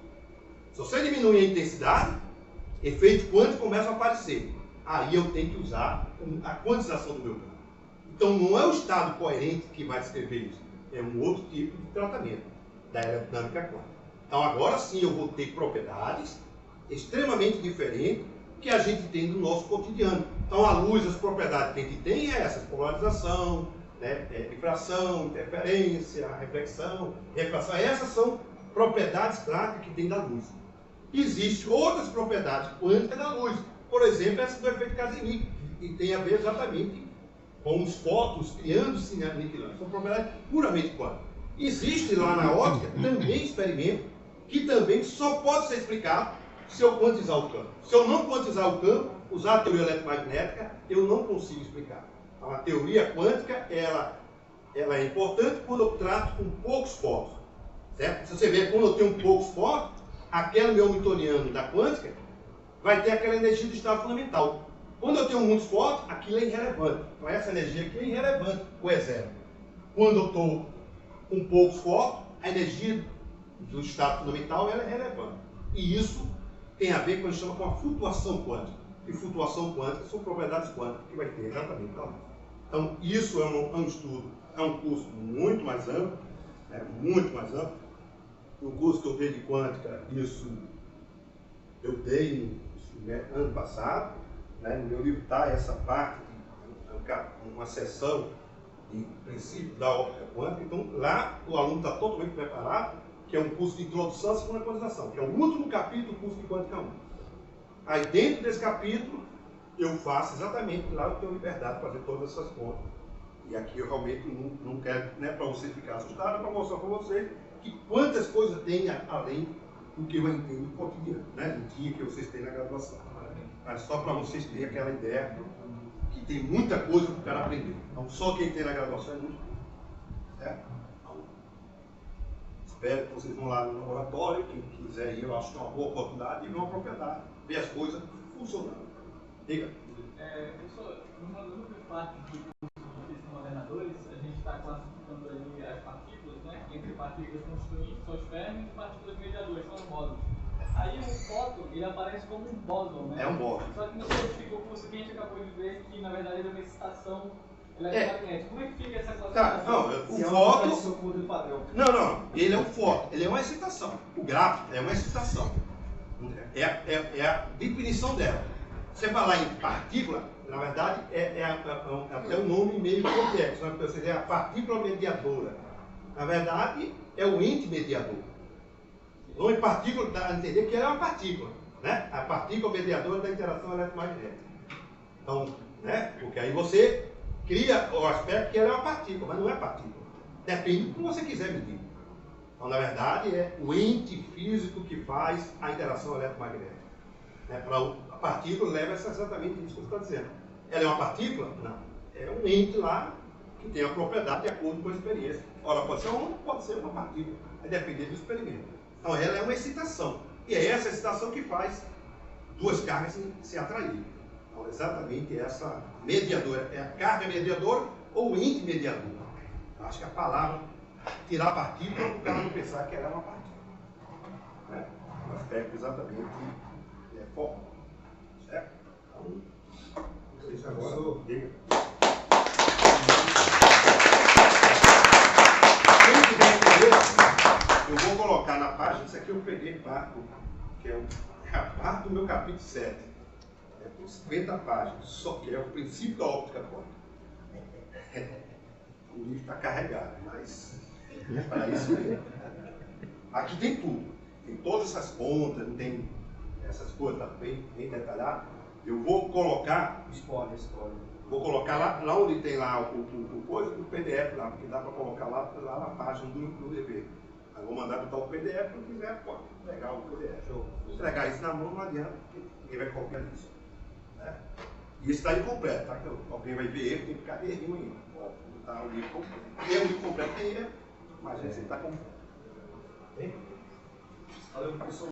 S1: Se você diminuir a intensidade, efeitos quânticos começam a aparecer. Aí eu tenho que usar a quantização do meu campo. Então, não é o estado coerente que vai descrever isso. É um outro tipo de tratamento da eletrodinâmica quântica. Então, agora sim eu vou ter propriedades extremamente diferentes que a gente tem no nosso cotidiano. Então, a luz, as propriedades que a gente tem é essas: polarização, né, difração, interferência, reflexão, refração. Essas são propriedades práticas que tem da luz. Existem outras propriedades quânticas da luz. Por exemplo, essa do efeito Casimir, que tem a ver exatamente com os fótons criando-se e aniquilando. São propriedades puramente quânticas. Existe lá na óptica também experimento que também só pode ser explicado se eu quantizar o campo. Se eu não quantizar o campo, usar a teoria eletromagnética, eu não consigo explicar. Então, a teoria quântica, ela é importante quando eu trato com poucos fótons. Certo? Se você ver, quando eu tenho poucos fótons, aquele meu newtoniano da quântica vai ter aquela energia do estado fundamental. Quando eu tenho muitos fótons, aquilo é irrelevante. Então, essa energia aqui é irrelevante, ou é zero. Quando eu estou com poucos fótons, a energia do estado fundamental ela é relevante. E isso tem a ver com o que a gente chama com a flutuação quântica. E flutuação quântica são propriedades quânticas que vai ter exatamente lá. Então, isso é um estudo, é um curso muito mais amplo, muito mais amplo. O curso que eu dei de quântica, isso eu dei ano passado. No meu livro está essa parte, uma seção de princípio da óptica quântica. Então, lá o aluno está totalmente preparado, que é um curso de introdução à segunda quantização, que é o último capítulo do curso de quântica 1. Aí, dentro desse capítulo, eu faço exatamente lá eu tenho liberdade de fazer todas essas contas. E aqui eu realmente não quero, para você ficar assustado, é para mostrar para vocês que quantas coisas tem além do que eu entendo do cotidiano, né? Do dia que vocês têm na graduação. Mas só para vocês terem aquela ideia que tem muita coisa para o cara aprender. Então, só quem tem na graduação é muito bom. Certo? Então, espero que vocês vão lá no laboratório. Quem quiser ir, eu acho que é uma boa oportunidade de ver uma propriedade, ver as coisas funcionando. Diga.
S4: Professor, numa dúvida parte do curso de física ordenadores, a gente está classificando ali as partículas, né? Entre partículas constituintes, são os férmions, e partículas mediadoras, são os bósons. Aí o fóton, ele aparece como um bóson, né?
S1: É um bóson.
S4: Só que no que explicou o curso que a gente acabou de ver que, na verdade, ele é uma excitação eletromagnética. Como é que fica essa classificação?
S1: Tá, não, o fóton... Não, ele é um fóton, ele é uma excitação. O gráfico é uma excitação. É a definição dela. Você falar em partícula, na verdade, é até um nome meio complexo, né? Porque seria a partícula mediadora. Na verdade, é o ente mediador. O nome partícula dá a entender que ela é uma partícula, né? A partícula mediadora da interação eletromagnética. Então, né? Porque aí você cria o aspecto que ela é uma partícula, mas não é partícula. Depende do que você quiser medir. Então, na verdade, é o ente físico que faz a interação eletromagnética. A partícula leva exatamente isso que você está dizendo. Ela é uma partícula? Não. É um ente lá que tem a propriedade de acordo com a experiência. Ora, pode ser uma, pode ser uma partícula. Vai depender do experimento. Então, ela é uma excitação. E é essa excitação que faz duas cargas se atraírem. Então, exatamente essa mediadora. É a carga mediadora ou o ente mediador. Eu acho que a palavra tirar a partícula, o cara não pensar que ela é uma partícula. O aspecto exatamente é forma. Certo? Então, vocês agora diga. Quem quiser entender, eu vou colocar na página, isso aqui eu peguei parte, que é a parte do meu capítulo 7. É por 50 páginas, só que é o princípio da óptica quântica. O livro está carregado, mas é para isso mesmo. Aqui tem tudo. Tem todas essas contas, tem essas coisas, tá bem detalhado. Eu vou colocar,
S2: Spoiler.
S1: vou colocar lá onde tem lá o coisa, o PDF lá, porque dá para colocar lá na página do dever. Aí vou mandar botar o PDF, quem quiser pode pegar o PDF. Show. Entregar isso na mão não adianta, porque ninguém vai copiar isso. Né? E isso está incompleto, tá? Então, alguém vai ver erro, tem que ficar errinho ainda. Pode botar o livro completo. Erro de completo tem erro, mas esse está completo.
S2: Valeu, professor.